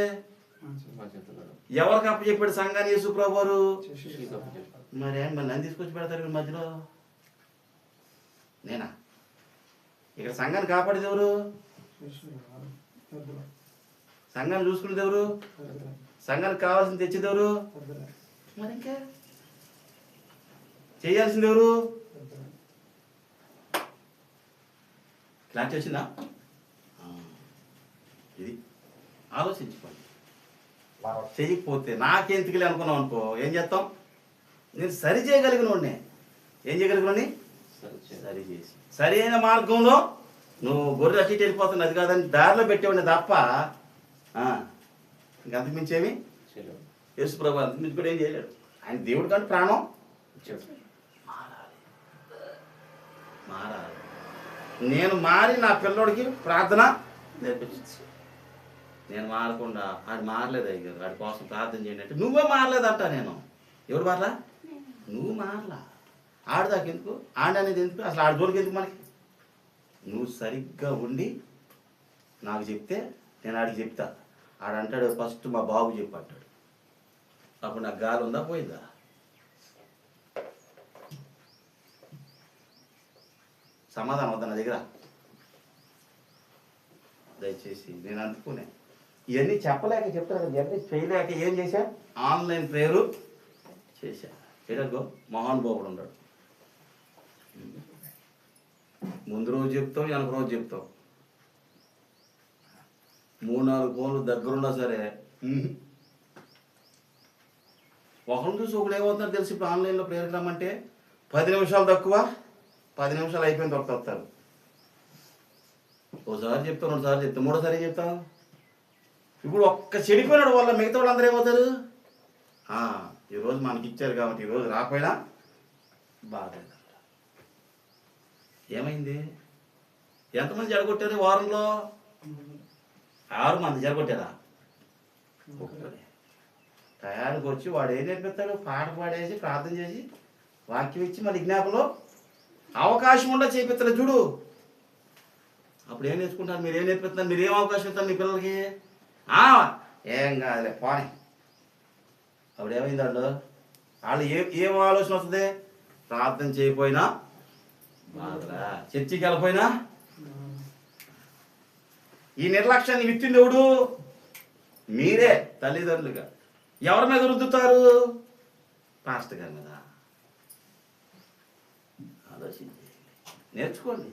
మా చేతుల్లో ఎవరికి అప్పచెప్పాడు సంఘాన్ని యేసు ప్రభువారు? శిష్యులకు అప్పచెప్పారు. మరి నన్ను తీసుకొచ్చి పెడతారు వీళ్ళ మధ్యలో? నేనా? ఇక్కడ సంఘాన్ని కాపాడేది ఎవరు? పెద్దలు సంఘాన్ని చూసుకునేది ఎవరు? పెద్దలే సంఘానికి కావాల్సింది తెచ్చేది ఎవరు? పెద్దలే మరి ఇంకా చేయాల్సింది ఎవరు? పెద్దలే. క్లారిటీ వచ్చిందా? ఇది ఆలోచించుకోండి. చేయకపోతే నాకెందుకులే అనుకున్నాం అనుకో, ఏం చేస్తాం? నేను సరి చేయగలిగిన వాడిని. ఏం చేయగలిగిన సరి చేసి సరి అయిన మార్గంలో నువ్వు గొర్రె అటు ఇటు వెళ్ళిపోతుంది, అది కాదని దారిలో పెట్టేవాడిని తప్ప ఇంకంతకు మించేమి చేయలేవు. యేసు ప్రభు అంతకు మించి కూడా ఏం చేయలేడు. ఆయన దేవుడు కంటే ప్రాణం ఇచ్చాడు. మారాలి. నేను మారి నా పిల్లోడికి ప్రార్థన నేర్పించు. నేను మారకుండా ఆడు మారలేదు అయ్యారు, వాడి కోసం ప్రార్థన చేయండి అంటే నువ్వే మారలేదంట. నేను ఎవడు మారలా? నువ్వు మారలా. ఆడదాకా ఎందుకు? ఆడ అనేది ఎందుకు? అసలు ఆడ జోలికి ఎందుకు మనకి? నువ్వు సరిగ్గా ఉండి నాకు చెప్తే నేను ఆడికి చెప్తా. ఆడంటాడు ఫస్ట్ మా బాబు చెప్పి అంటాడు. అప్పుడు నాకు గాలి ఉందా పోయిందా? సమాధానం వద్దా నా దగ్గర? దయచేసి నేను అందుకునే ఇవన్నీ చెప్పలేక చెప్తాను, ఇవన్నీ చేయలేక ఏం చేశా? ఆన్లైన్ ప్రేయరు చేశా. చేయడగో మహానుభావుడు ఉన్నాడు. ముందు రోజు చెప్తావు, వెనక రోజు చెప్తావు. 3-4 ఫోన్లు దగ్గరున్నా సరే ఒకరిని చూసి ఒకడు ఏమవుతుందో తెలిసి ఇప్పుడు ఆన్లైన్లో ప్రేయర్కి రమ్మంటే 10 నిమిషాలు తక్కువ, 10 నిమిషాలు అయిపోయిన తర్వాత వస్తారు. ఒకసారి చెప్తాను, 2 సార్లు చెప్తాను, 3వ సారి చెప్తాను. ఇప్పుడు ఒక్క చెడిపోయినాడు వల్ల మిగతా వాళ్ళు అందరూ ఏమవుతారు? ఈరోజు మనకి ఇచ్చారు కాబట్టి ఈరోజు రాకపోయినా బాధ. ఏమైంది? ఎంతమంది జరగొట్టారు వారంలో? 6 మంది జరగొట్టారా? ఒక్కడే తయారుకు వచ్చి వాడు ఏం నేర్పిస్తాడు? పాట పాడేసి ప్రార్థన చేసి వాక్యం ఇచ్చి మళ్ళీ జ్ఞాపంలో అవకాశం ఉండ చేపిస్తారు చూడు. అప్పుడు ఏం నేర్చుకుంటారు? మీరు ఏం నేర్పిస్తున్నారు? మీరు ఏం అవకాశం ఇస్తారు మీ పిల్లలకి? ఏం కాదులే పోనీ. అప్పుడు ఏమైంది? వాళ్ళు ఏం ఆలోచన వస్తుంది? ప్రార్థన చేయకపోయినా బాధరా, చర్చికి వెళ్ళిపోయినా. ఈ నిర్లక్ష్యాన్ని విత్తింది ఎవడు? మీరే తల్లిదండ్రులుగా. ఎవరి మీద రుద్దుతారు? పాస్టర్ గారి మీద. ఆలోచించి నేర్చుకోండి.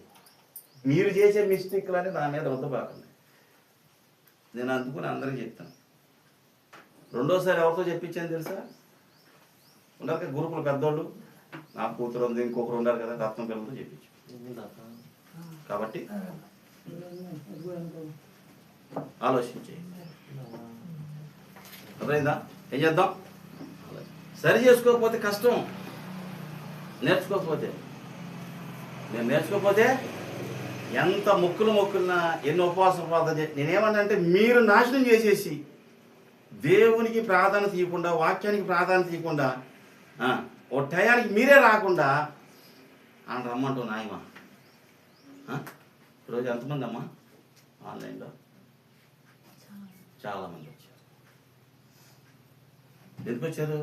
మీరు చేసే మిస్టేక్లని నా మీద రుద్దబాకండి. నేను అందుకుని అందరికీ చెప్తాను. రెండోసారి ఎవరితో చెప్పించాను తెలుసా? ఉన్నారు కదా గ్రూపులు పెద్దోళ్ళు, నా కూతురు ఉంది, ఇంకొకరు ఉన్నారు కదా, రత్నం పిల్లలతో చెప్పించు. కాబట్టి ఆలోచించే అర్థమైందా? ఏం చేద్దాం? సరి చేసుకోకపోతే కష్టం. నేర్చుకోకపోతే ఎంత మొక్కులున్నా ఎన్ని ఉపవాసం ప్రార్థన నేనేమన్నా మీరు నాశనం చేసేసి దేవునికి ప్రాధాన్యత ఇవ్వకుండా, వాక్యానికి ప్రాధాన్యత ఇవ్వకుండా, ఓ టయానికి మీరే రాకుండా ఆయన రమ్మంటావు నాయమా. ఈరోజు ఎంతమంది అమ్మా ఆన్లైన్లో? చాలామంది వచ్చారు. ఎందుకు వచ్చారు?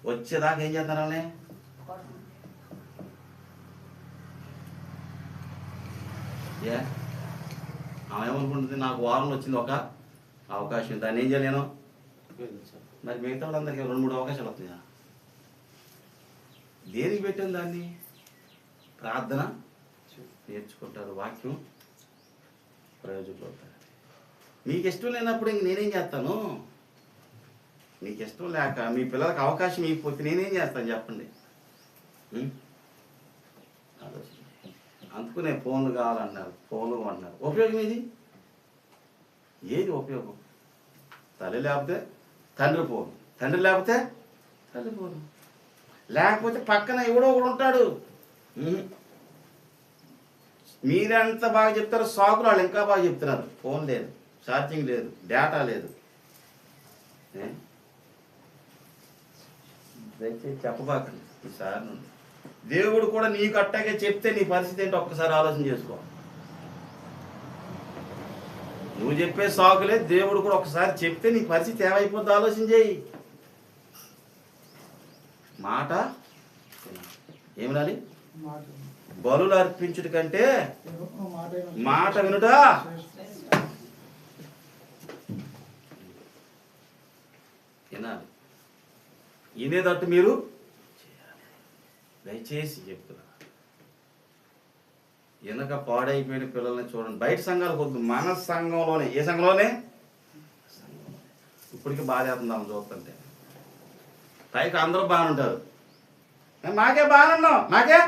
వచ్చేదాకా ఏం చేస్తారు? వాళ్ళని ఆమె ఏమనుకుంటుంది? నాకు వారంలో వచ్చింది ఒక అవకాశం, దాన్ని ఏం చేయలేను. మరి మిగతా వాళ్ళందరికీ 2-3 అవకాశాలు వస్తున్నాయా? దేనికి పెట్టాను దాన్ని? ప్రార్థన నేర్చుకుంటారు, వాక్యం ప్రయోజకులు అవుతారు. మీకు ఇష్టం లేనప్పుడు ఇంక నేనేం చేస్తాను? మీకు ఇష్టం లేక మీ పిల్లలకు అవకాశం ఇవ్వకపోతే నేనేం చేస్తాను చెప్పండి? ఆలోచన. అందుకునే ఫోన్లు కావాలన్నారు, ఫోన్లు అంటున్నారు. ఉపయోగం ఏది ఉపయోగం? తల్లి లేకపోతే తండ్రి ఫోన్, తండ్రి లేకపోతే తల్లి ఫోన్, లేకపోతే పక్కన ఎవడో ఒకడు ఉంటాడు. మీరెంత బాగా చెప్తారో సాకులు వాళ్ళు ఇంకా బాగా చెప్తున్నారు. ఫోన్ లేదు, ఛార్జింగ్ లేదు, డేటా లేదు. దయచేసి చెప్పబాకండి ఈసారి నుండి. దేవుడు కూడా నీకు అట్టాగే చెప్తే నీ పరిస్థితి ఏంటో ఒక్కసారి ఆలోచన చేసుకో. నువ్వు చెప్పే సాకులే దేవుడు కూడా ఒకసారి చెప్తే నీ పరిస్థితి ఏమైపోద్ది ఆలోచన చేయి. మాట ఏమినాలి? మాట బలులు అర్పించుట కంటే మాట మాట వినుటా వినాలి. వినేటట్టు మీరు చేయాలి. దయచేసి చెప్తున్నా, వెనక పాడైపోయిన పిల్లల్ని చూడండి. బయట సంఘాలకు వద్దు, మన సంఘంలోనే. ఏ సంఘంలోనే? ఇప్పటికీ బాధేస్తుందాం చూస్తుంటే. పైకి అందరూ బాగానే ఉంటారు, మాకే బాగానే ఉన్నాం, మాకే.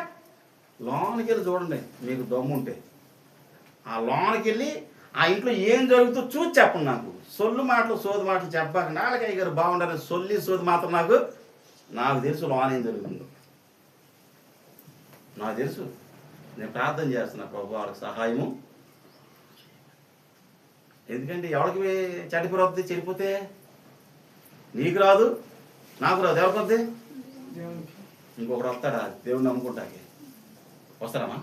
లోనికి వెళ్ళి చూడండి, మీకు దమ్ము ఉంటే ఆ లోనికి వెళ్ళి ఆ ఇంట్లో ఏం జరుగుతుందో చూసి చెప్పండి. నాకు సొల్లు మాటలు సోది మాటలు చెప్పాక నాలుగయ్య గారు బాగుండాలని సొల్లి సోది మాత్రం నాకు తెలుసు లోన ఏం జరుగుతుందో. నాకు తెలుసు. నేను ప్రార్థన చేస్తున్నా, ప్రభు వాళ్ళకి సహాయము. ఎందుకంటే ఎవరికి చెడిపోతుంది? చెడిపోతే నీకు రాదు, నాకు రాదు, ఎవరికి వద్ది? దేవునికి ఇంకొకరు వస్తాడా దేవుడిని నమ్ముకుంటాకి? వస్తాడమ్మా?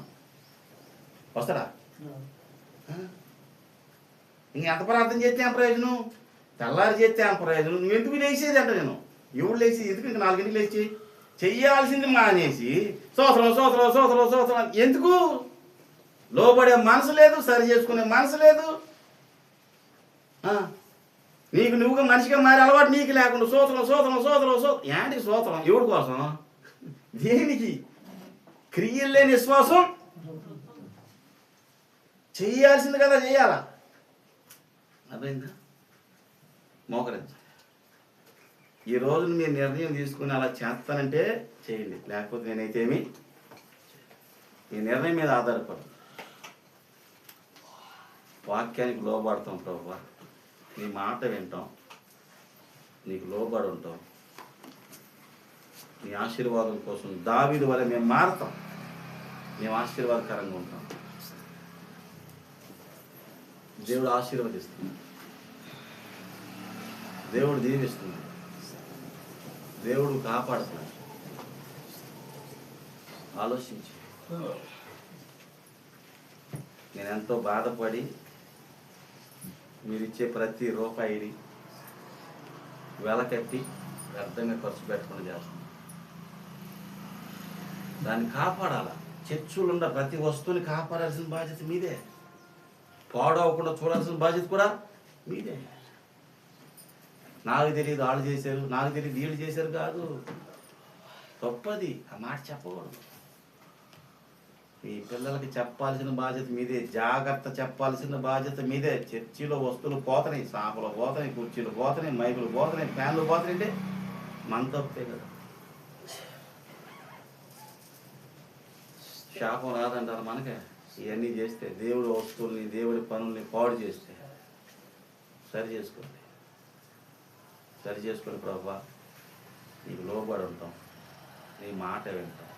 వస్తాడా? ఇంకెంత ప్రార్థన చేస్తే ఏం ప్రయోజనం? తెల్లారి చేస్తే ఏం ప్రయోజనం? నువ్వు ఎందుకు లేచేది అంట. నేను ఎవడు లేచి ఎందుకు? ఇంక 4 లేచి చెయ్యాల్సింది మానేసి సోసరం ఎందుకు? లోబడే మనసు లేదు, సరి చేసుకునే మనసు లేదు. నీకు నువ్వుగా మనిషిగా మారే అలవాటు నీకు లేకుండా సోదరం ఏంటి సోదరం? ఎవడి కోసం? దేనికి? క్రియలు లేని విశ్వాసం చెయ్యాల్సింది కదా, చెయ్యాలా? అర్థమైందా? మోకరించి ఈ రోజు మీరు నిర్ణయం తీసుకుని అలా చేస్తానంటే చేయండి, లేకపోతే నేనైతే ఏమి ఈ నిర్ణయం మీద ఆధారపడదు. వాక్యానికి లోబడతాం ప్రభువా, నీ మాట వింటాం, నీకు లోబడి ఉంటాం, నీ ఆశీర్వాదం కోసం దావీదు వల్ల మేము మారుతాం, మేము ఆశీర్వాదకరంగా ఉంటాం. దేవుడు ఆశీర్వదిస్తుంది, దేవుడు దీవిస్తుంది, దేవుడు కాపాడుతున్నాడు. ఆలోచించి నేను ఎంతో బాధపడి మీరిచ్చే ప్రతి రూపాయిని వెలకట్టి వ్యర్థంగా ఖర్చు పెట్టకుండా చేస్తాను. దాన్ని కాపాడాలా. చర్చులున్న ప్రతి వస్తువుని కాపాడాల్సిన బాధ్యత మీదే. పాడవకుండా చూడాల్సిన బాధ్యత కూడా మీదే. నాకు తెలియదు వాళ్ళు చేశారు, నాకు తెలియదు వీళ్ళు చేశారు కాదు. తప్పది, ఆ మాట చెప్పకూడదు. మీ పిల్లలకి చెప్పాల్సిన బాధ్యత మీదే, జాగ్రత్త చెప్పాల్సిన బాధ్యత మీదే. చర్చిలో వస్తువులు పోతున్నాయి, సాపలు పోతున్నాయి, కుర్చీలు పోతున్నాయి, మైకులు పోతున్నాయి, ఫ్యాన్లు పోతున్నాయి అంటే మన తప్పే కదా. శాపం రాదంటారు మనకే. ఇవన్నీ చేస్తే దేవుడి వస్తువుల్ని, దేవుడి పనుల్ని పాడు చేస్తే సరి చేసుకొని ప్రభువా నీకు లోబడి ఉంటాం, నీ మాట వింటాం,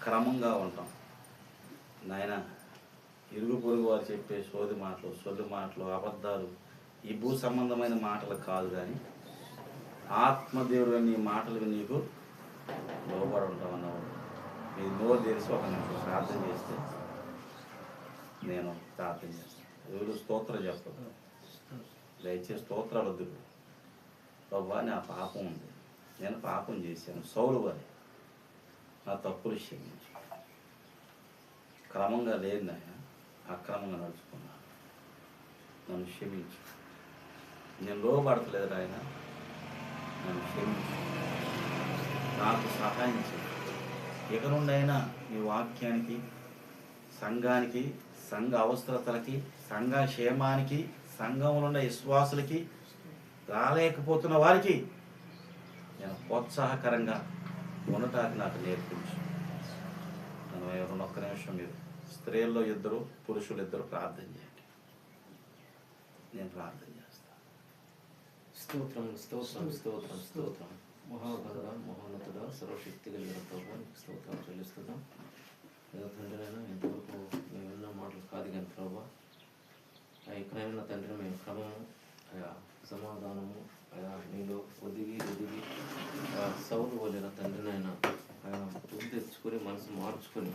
క్రమంగా ఉంటాం. నాయన ఇరుగు పొరుగు వారు చెప్పే సోది మాటలు, సొల్లు మాటలు, అబద్ధాలు, ఈ భూ సంబంధమైన మాటలు కాదు, కానీ ఆత్మదేవుడు నీ మాటలు నీకు లోబడి ఉంటాం అన్నవాడు. నీ నోరు తెలిసి ఒక నిమిషం ప్రార్థన చేస్తే నేను ప్రార్థన చేస్తాను. ఎవరు స్తోత్రం చెప్తాను, దయచేసి స్తోత్రాలు వద్దు. ప్రభా నా పాపం ఉంది, నేను పాపం చేశాను, సౌలు వారి నా తప్పులు క్షమించు. క్రమంగా లేదు నాయన, అక్రమంగా నడుచుకున్నాను, నన్ను క్షమించు. నేను లోబడతలేదు ఆయన, నన్ను క్షమించు, నాకు సహాయం చేయి. ఇక నుండి అయినా ఈ వాక్యానికి, సంఘానికి, సంఘ అవసరతలకి, సంఘ క్షేమానికి, సంఘంలో ఉన్న విశ్వాసులకి, రాలేకపోతున్న వారికి నేను ప్రోత్సాహకరంగా ఉండటానికి నాకు నేర్పించు. నన్ను ఎవరు ఒక్క నిమిషం మీరు స్త్రీల్లో 2 పురుషులు 2 ప్రార్థన చేయండి, నేను ప్రార్థన చేస్తాను. స్తోత్రం స్తోత్రం స్తోత్రం స్తోత్రం. మహాగణుడ, మహోన్నతుడ, సర్వశక్తి కలిగిన ప్రభు నీకు స్తోత్రం చెల్లిస్తున్నాం. ఏదో తండ్రినైనా ఇంతవరకు మేము విన్న మాటలు కాదు కానీ ప్రభు ఎక్కడైనా తండ్రి మేము క్రమము, సమాధానము, నీలో ఒదిగి సౌలు వలన తండ్రినైనా తెచ్చుకొని మనసు మార్చుకొని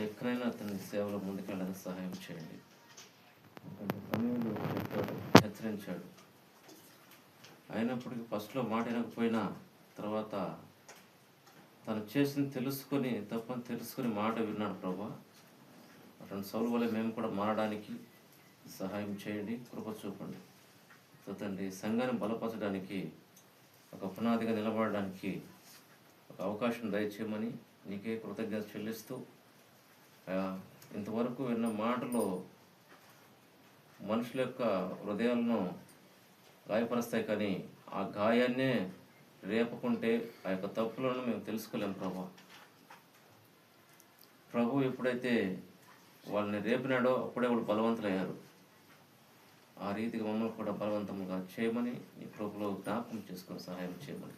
ఎక్కడైనా తండ్రి సేవలో ముందుకెళ్ళడానికి సహాయం చేయండి. హెచ్చరించాడు. అయినప్పటికీ ఫస్ట్లో మాట వినకపోయినా తర్వాత తను చేసింది తెలుసుకొని, తప్పని తెలుసుకొని మాట విన్నాడు ప్రభా. అటువంటి సౌలు వల్ల మేము కూడా మారడానికి సహాయం చేయండి, కృప చూపండి. తండ్రి, సంఘాన్ని బలపరచడానికి, ఒక పునాదిగా నిలబడడానికి ఒక అవకాశం దయచేయమని నీకే కృతజ్ఞత చెల్లిస్తూ, ఇంతవరకు విన్న మాటలు మనుషుల యొక్క హృదయాలను గాయపరుస్తాయి, కానీ ఆ గాయాన్నే రేపకుంటే ఆ యొక్క తప్పులను మేము తెలుసుకోలేము ప్రభా. ప్రభు ఎప్పుడైతే వాళ్ళని రేపినాడో అప్పుడే వాళ్ళు బలవంతులయ్యారు. ఆ రీతిగా మమ్మల్ని కూడా బలవంతంగా చేయమని నీ ప్రభులో జ్ఞాపకం చేసుకొని సహాయం చేయమని,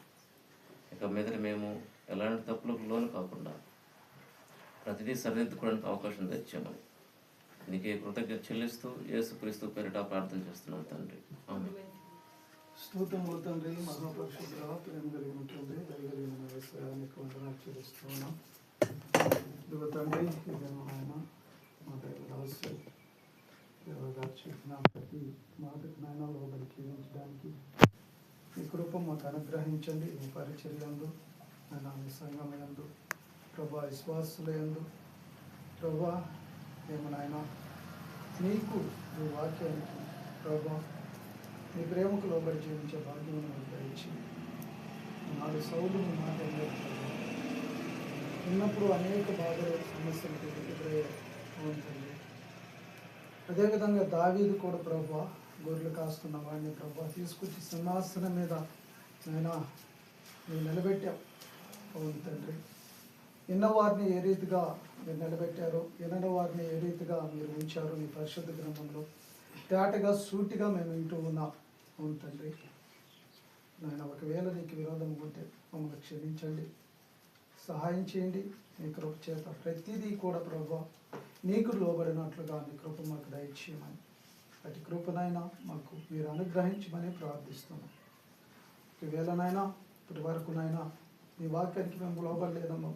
ఇక మీదట మేము ఎలాంటి తప్పులకు లోను కాకుండా ప్రతిదీ సరిదిద్దుకోవడానికి అవకాశం తెచ్చామని నీకే కృతజ్ఞత చెల్లిస్తూ యేసుక్రీస్తు పేరిట ప్రార్థన చేస్తున్నాం తండ్రి, ఆమేన్. స్తోత్రములు తండ్రి, మహాపరిశుద్ధ ప్రేమ కలిగిన తండ్రి, దయగలిగిన యేసయ్యానికి వందనాలు చెల్లిస్తున్నాం. ఇదిగో తండ్రి, ఇదేమో ఆయన మా దగ్గర రహస్యం గారు చెప్పిన ప్రతి మాటకు నాయన లోబడి జీవించడానికి ఈ కృప మాకు అనుగ్రహించండి. ఈ పరిచర్యందు ఆయన మీ సంఘమయందు ప్రభా, విశ్వాసులందు ప్రభా, ఏమనైనా నీకు నీ వాక్యానికి ప్రభా, నీ ప్రేమకు లోబడి జీవించే భాగ్యం గ్రహించి నాలుగు సౌలు నీ మాట ఉన్నప్పుడు అనేక బాధలు సమస్యలకు ఎదురయ్యే ఉంటుంది. అదేవిధంగా దావీదు కూడా ప్రభా, గొర్రెలు కాస్తున్న వాడిని ప్రభా తీసుకొచ్చి సింహాసనం మీద అయినా మీరు నిలబెట్టావు. అవును తండ్రి, విన్నవారిని ఏ రీతిగా మీరు నిలబెట్టారో, వినని వారిని ఏ రీతిగా మీరు ఉంచారో మీ పరిశుద్ధ గ్రంథంలో తేటగా సూటిగా మేము వింటూ ఉన్నాం. అవును తండ్రి, నాయన ఒకవేళ నీకు విరోధం ఉంటే మమ్మల్ని క్షమించండి, సహాయం చేయండి. మీ కృప చేత ప్రతిదీ కూడా ప్రభా నీకు లోబడినట్లుగా మీ కృప మాకు దయచేయమని, అటు కృపనైనా మాకు మీరు అనుగ్రహించమని ప్రార్థిస్తున్నాం. ఒకవేళనైనా ఇప్పటి వరకునైనా మీ వాక్యానికి మేము లోబడలేదమ్మా,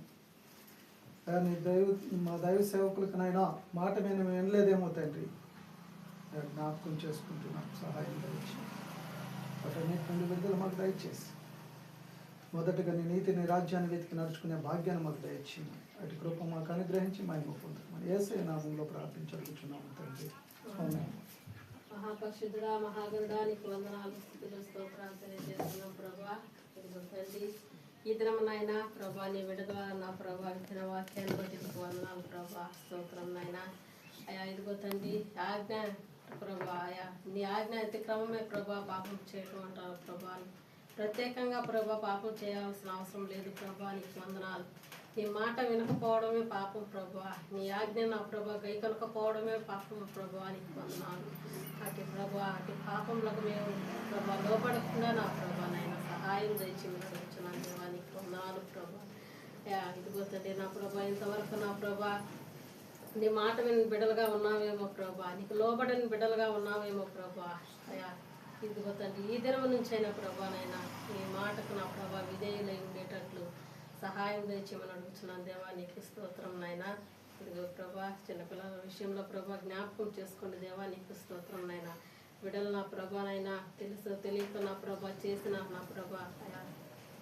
నీ మా దైవ సేవకులకనైనా మాట మేము వినలేదేమో తండ్రి, జ్ఞాపకం చేసుకుంటున్నాం. సహాయం దయచేసి వాటన్నిటి నుండి విడుదల మాకు దయచేసి మొదటగా నీ నీతిని రాజ్యాన్ని వెతికి నడుచుకునే భాగ్యాన్ని మాకు దయచేయమని, అటు కృప మాకు అనుగ్రహించి మహిమ పొందమని యేసయ్య నామములో ప్రార్థించగలుగుతున్నాము తండ్రి, ఆమేన్. మహాపరిశుద్ధుడా, మహాగణుడానికి వందనాలు, స్తుతులు, స్తోత్రాలు తెలియజేస్తున్నాం ప్రభా. ఇదిగో తండ్రి, ఈ దినమునైనా ప్రభా నీ విడ ద్వారా నా ప్రభా ఇచ్చిన వాక్యాన్ని బట్టి నీకు వందనాలు ప్రభా, స్తోత్రం నాయన. అయా ఇదిగో తండ్రి, ఆజ్ఞ ప్రభా, అయా నీ ఆజ్ఞ అతిక్రమమే ప్రభా పాపం చేయటం అంటారు ప్రభా. ప్రత్యేకంగా ప్రభా పాపం చేయాల్సిన అవసరం లేదు ప్రభా, నీకు వందనాలు. నీ మాట వినకపోవడమే పాపం ప్రభా, నీ ఆజ్ఞ నా ప్రభా గైకొనకపోవడమే పాపం ప్రభా, నీకు వందనాలు. అటు ప్రభా అటు పాపంలకు మేము ప్రభా లోపడకుండా నా ప్రభా నాయన సహాయం దయచి అడుగుతున్నాను దేవా, నీకు వందనాలు ప్రభా. ఇదిగో తండ్రి నా ప్రభా, ఇంతవరకు నా ప్రభా నీ మాట విని బిడ్డలుగా ఉన్నావేమో ప్రభా, నీకు లోబడిన బిడ్డలుగా ఉన్నావేమో ప్రభా. అయా ఇదిగో తండ్రి, ఈ దినం నుంచి అయినా ప్రభానైనా నీ మాటకు నా ప్రభా విధేయులై ఉండేటట్లు సహాయం తెచ్చేమని అడుగుతున్నాను దేవా, నీకు స్తోత్రం నాయన. ఇదిగో ప్రభా, చిన్నపిల్లల విషయంలో ప్రభా జ్ఞాపకం చేసుకోండి దేవా, నీకు స్తోత్రం నాయన. బిడ్డలు నా ప్రభానైనా తెలుసు తెలియక నా ప్రభా చేసిన నా ప్రభా అయా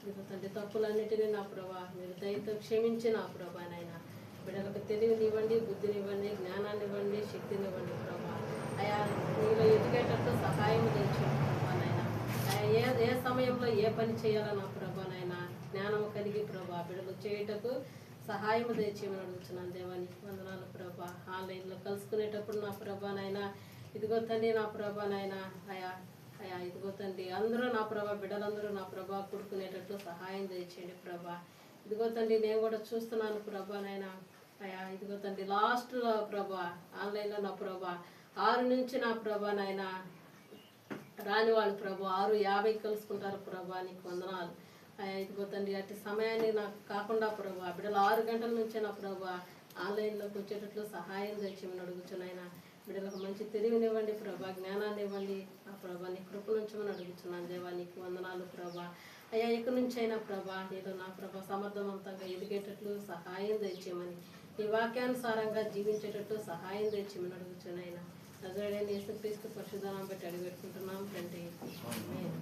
ఇదిగో తండ్రి తప్పులన్నిటినీ నా ప్రభా మీరు దయతో క్షమించి నా ప్రభానైనా బిడ్డలకు తెలివినివ్వండి, బుద్ధినివ్వండి, జ్ఞానాన్ని ఇవ్వండి, శక్తినివ్వండి ప్రభా. అయా నీలో ఎదిగేటట్టు సహాయం తెచ్చు ప్రభానైనా. అయా ఏ సమయంలో ఏ పని చేయాలో నా ప్రభానైనా జ్ఞానం కలిగి ప్రభా బిడ్డలు చేయుటకు సహాయం తెచ్చేయమని అడుగుతున్నాను దేవా, నీకు వందనాలు ప్రభా. ఆన్లైన్లో కలుసుకునేటప్పుడు నా ప్రభానైనా ఇదిగో తండ్రి నా ప్రభానైనా అయా అయా ఇదిగో తండ్రి అందరూ నా ప్రభా బిడ్డలందరూ నా ప్రభా కూడుకునేటట్లు సహాయం తెచ్చేయండి ప్రభా. ఇదిగో తండ్రి నేను కూడా చూస్తున్నాను ప్రభానైనా అయా ఇదిగో తండ్రి లాస్ట్లో ప్రభా ఆన్లైన్లో నా ప్రభా 6 నుంచి నా ప్రభానైనా రాని వాళ్ళు ప్రభు 6:50 కలుసుకుంటారు ప్రభా, నీకు వందనాలు. ఇదిగో తండ్రి అట్టి సమయాన్ని నాకు కాకుండా ప్రభా బిడ్డలు 6 గంటల నుంచే నా ప్రభా ఆన్లైన్లోకి వచ్చేటట్లు సహాయం తెచ్చేమని అడుగుతున్నాయినా. బిడ్డలకు మంచి తెలివినివ్వండి ప్రభా, జ్ఞానాన్ని ఇవ్వండి నా ప్రభా, నీ కృప నుంచమని అడుగుతున్నాను దేవా, నీకు వందనాలు ప్రభా. అయ్యా ఇక్కడి నుంచి అయినా ప్రభా నీలో నా ప్రభా సమర్థవంతంగా ఎదిగేటట్లు సహాయం తెచ్చేయమని, నీ వాక్యానుసారంగా జీవించేటట్లు సహాయం తెచ్చేయమని అడుగుతున్నాయినా. నజరేయుడైన యేసుక్రీస్తు పరిశుద్ధ నామమున బట్టి అడిగి పెట్టుకుంటున్నాం తండ్రి. ఆమేన్.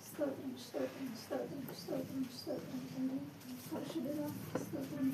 స్తోత్రం స్తోత్రం స్తోత్రం స్తోత్రం స్తోత్రం తండ్రి. పరిశుద్ధుడా స్తోత్రం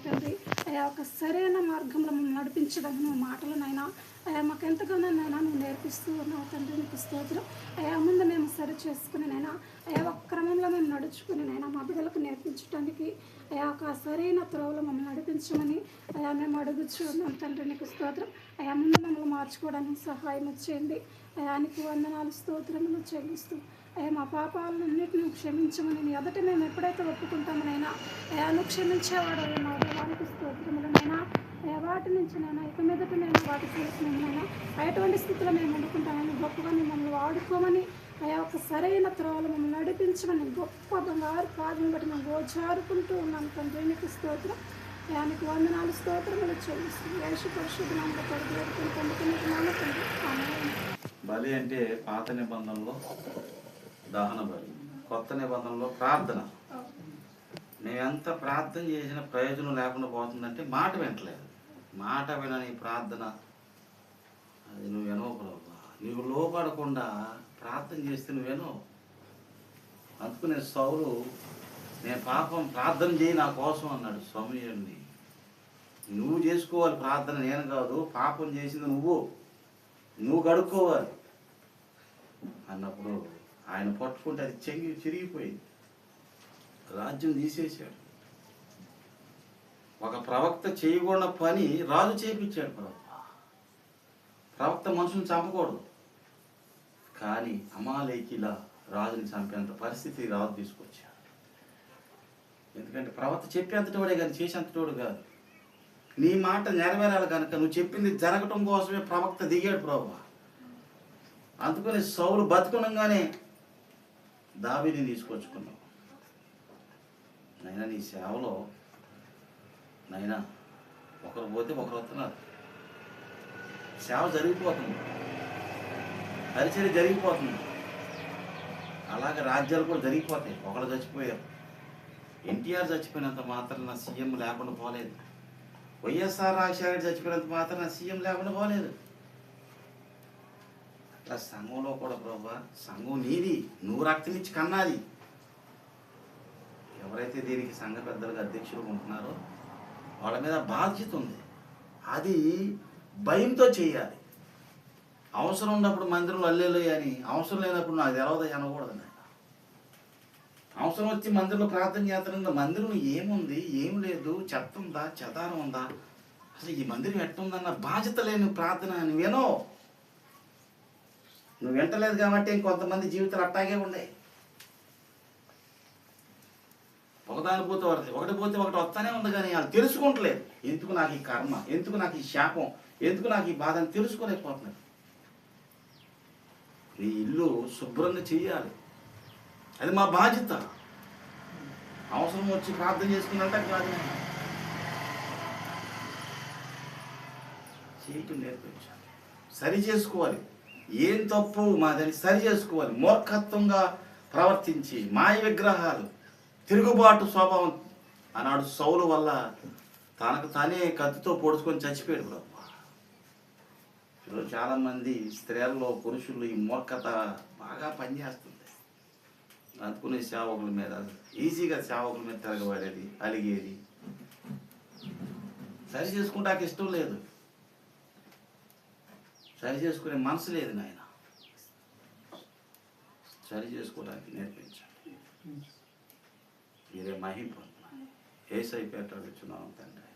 తండ్రి. అయా ఒక సరైన మార్గంలో మమ్మల్ని నడిపించడం మాటలనైనా అయా మాకు ఎంతగానో నైనా నువ్వు నేర్పిస్తూ ఉన్నావు తండ్రి. నీకు స్తోత్రం. అయా ముందు మేము సరి చేసుకుని నైనా అయా ఒక క్రమంలో మేము నడుచుకుని నైనా మా బిడ్డలకు నేర్పించడానికి అయా ఒక సరైన త్రోవలో మమ్మల్ని నడిపించమని అయా మేము అడుగుచూ ఉన్నాం తండ్రి. నీకు స్తోత్రం. అయా ముందు మమ్మల్ని మార్చుకోవడానికి సహాయం చేయండి. అయా నీకు వందనాలు స్తోత్రములు చెల్లిస్తూ అయ్యా మా పాపాలన్నింటినీ క్షమించమని నీ ఎదుట మేము ఎప్పుడైతే ఒప్పుకుంటామనైనా అయా నువ్వు క్షమించేవాడు మా దేవానికి స్తోత్రములనైనా అయా వాటి నుంచి నైనా ఇక మీదట నేను వాటి చేసినైనా ఎటువంటి స్థితిలో మేము వండుకుంటామని గొప్పగా మమ్మల్ని వాడుకోమని అయా ఒక సరైన త్రోవలు మమ్మల్ని నడిపించమని గొప్ప బంగారు పాదం బట్టి మేము గోచారుకుంటూ ఉన్నాం తండ్రి. నీకు స్తోత్రం. అయా నీకు వందనాలు స్తోత్రములు చెల్లిస్తుంది. యేసు పరిశుద్ధ నామమున కొరకు వేడుకుంటున్నాము తండ్రి. ఆమేన్. బలి అంటే పాత నిబంధనలో దహన బలి, కొత్త నిబంధనలో ప్రార్థన. మేము ఎంత ప్రార్థన చేసిన ప్రయోజనం లేకుండా పోతుందంటే మాట వింటలేదు. మాట వినని ప్రార్థన అది నువ్వు వినవు ప్రభు. నీవు లోపడకుండా ప్రార్థన చేస్తే నువ్వేనో. అందుకునే సౌలు నేను పాపం ప్రార్థన చేయి నా కోసం అన్నాడు సమూయేలుని. నువ్వు చేసుకోవాలి ప్రార్థన, నేను కాదు. పాపం చేసింది నువ్వు కడుక్కోవాలి అన్నప్పుడు ఆయన పట్టుకుంటే అది చిరిగిపోయింది. రాజ్యం తీసేశాడు. ఒక ప్రవక్త చేయకూడని పని రాజు చేయించాడు. ప్రవక్త మనుషుని చంపకూడదు, కానీ అమాలేకిలా రాజుని చంపేంత పరిస్థితి రాజు తీసుకొచ్చాడు. ఎందుకంటే ప్రవక్త చెప్పేంతటోడే కానీ చేసేంతటోడు కాదు. నీ మాట నెరవేరాలి కనుక నువ్వు చెప్పింది జరగటం కోసమే ప్రవక్త దిగాడు ప్రభు. అందుకని సౌలు బతుకునంగానే దావీదుని తీసుకొచ్చుకున్నావు. నైనా నీ సేవలో నైనా ఒకరు పోతే ఒకరు వస్తున్నారు. సేవ జరిగిపోతుంది, పరిచర్య జరిగిపోతుంది. అలాగే రాజ్యాలు కూడా జరిగిపోతాయి. ఒకరు చచ్చిపోయారు. ఎన్టీఆర్ చచ్చిపోయినంత మాత్రం నా సీఎం లేకుండా పోలేదు. వైఎస్ఆర్ రాజశేఖర్ చచ్చిపోయినంత మాత్రం నా సీఎం లేకుండా పోలేదు. అట్లా సంఘంలో కూడా ప్రభా, సంఘం నీది, నువ్వు రక్తం ఇచ్చి కన్నాది. ఎవరైతే దీనికి సంఘ పెద్దలుగా అధ్యక్షులు ఉంటున్నారో వాళ్ళ మీద బాధ్యత ఉంది. అది భయంతో చేయాలి. అవసరం ఉన్నప్పుడు మందిరంలో అల్లేలు అని, అవసరం లేనప్పుడు నాకు తెలవదు అనకూడదు. అవసరం వచ్చి మందిరంలో ప్రార్థన చేస్తాను. మందిరం ఏముంది, ఏం లేదు, చెత్త ఉందా, చెదారం ఉందా, అసలు ఈ మందిరం ఎట్టుందన్న బాధ్యత లేని ప్రార్థన నువ్వేనో. నువ్వు వింటలేదు కాబట్టి ఇంకొంతమంది జీవితాలు అట్టాగే ఉన్నాయి. ఒకదాని పోతే ఒకటి పోతే ఒకటి వస్తానే ఉంది, కానీ వాళ్ళు తెలుసుకుంటలేదు. ఎందుకు నాకు ఈ కర్మ, ఎందుకు నాకు ఈ శాపం, ఎందుకు నాకు ఈ బాధ అని తెలుసుకోలేకపోతున్నారు. నీ ఇల్లు శుభ్రంగా చెయ్యాలి, అది మా బాధ్యత. అవసరం వచ్చి ప్రార్థన చేసుకున్నట్ట కాదు, చేయటం నేర్పించాలి. సరి చేసుకోవాలి. ఏం తప్పు మాదని సరి చేసుకోవాలి. మూర్ఖత్వంగా ప్రవర్తించి మాయ విగ్రహాలు, తిరుగుబాటు స్వభావం ఆనాడు సౌలు వల్ల తనకు తానే కత్తితో పొడుచుకొని చచ్చిపోయాడు ప్రభు. ఈరోజు చాలామంది స్త్రీల్లో పురుషులు ఈ మూర్ఖత బాగా పనిచేస్తుంది. అందుకునే సేవకుల మీద ఈజీగా సేవకుల మీద తిరగబడేది, అలిగేది. సరి చేసుకుంటానికి ఇష్టం లేదు, సరి చేసుకునే మనసు లేదు. నాయన సరి చేసుకోవడానికి నేర్పించండి. మీరే మహిమ పొందుతున్నారు. యేసయ్య పేరిట అడుగుచున్నాను తండ్రి.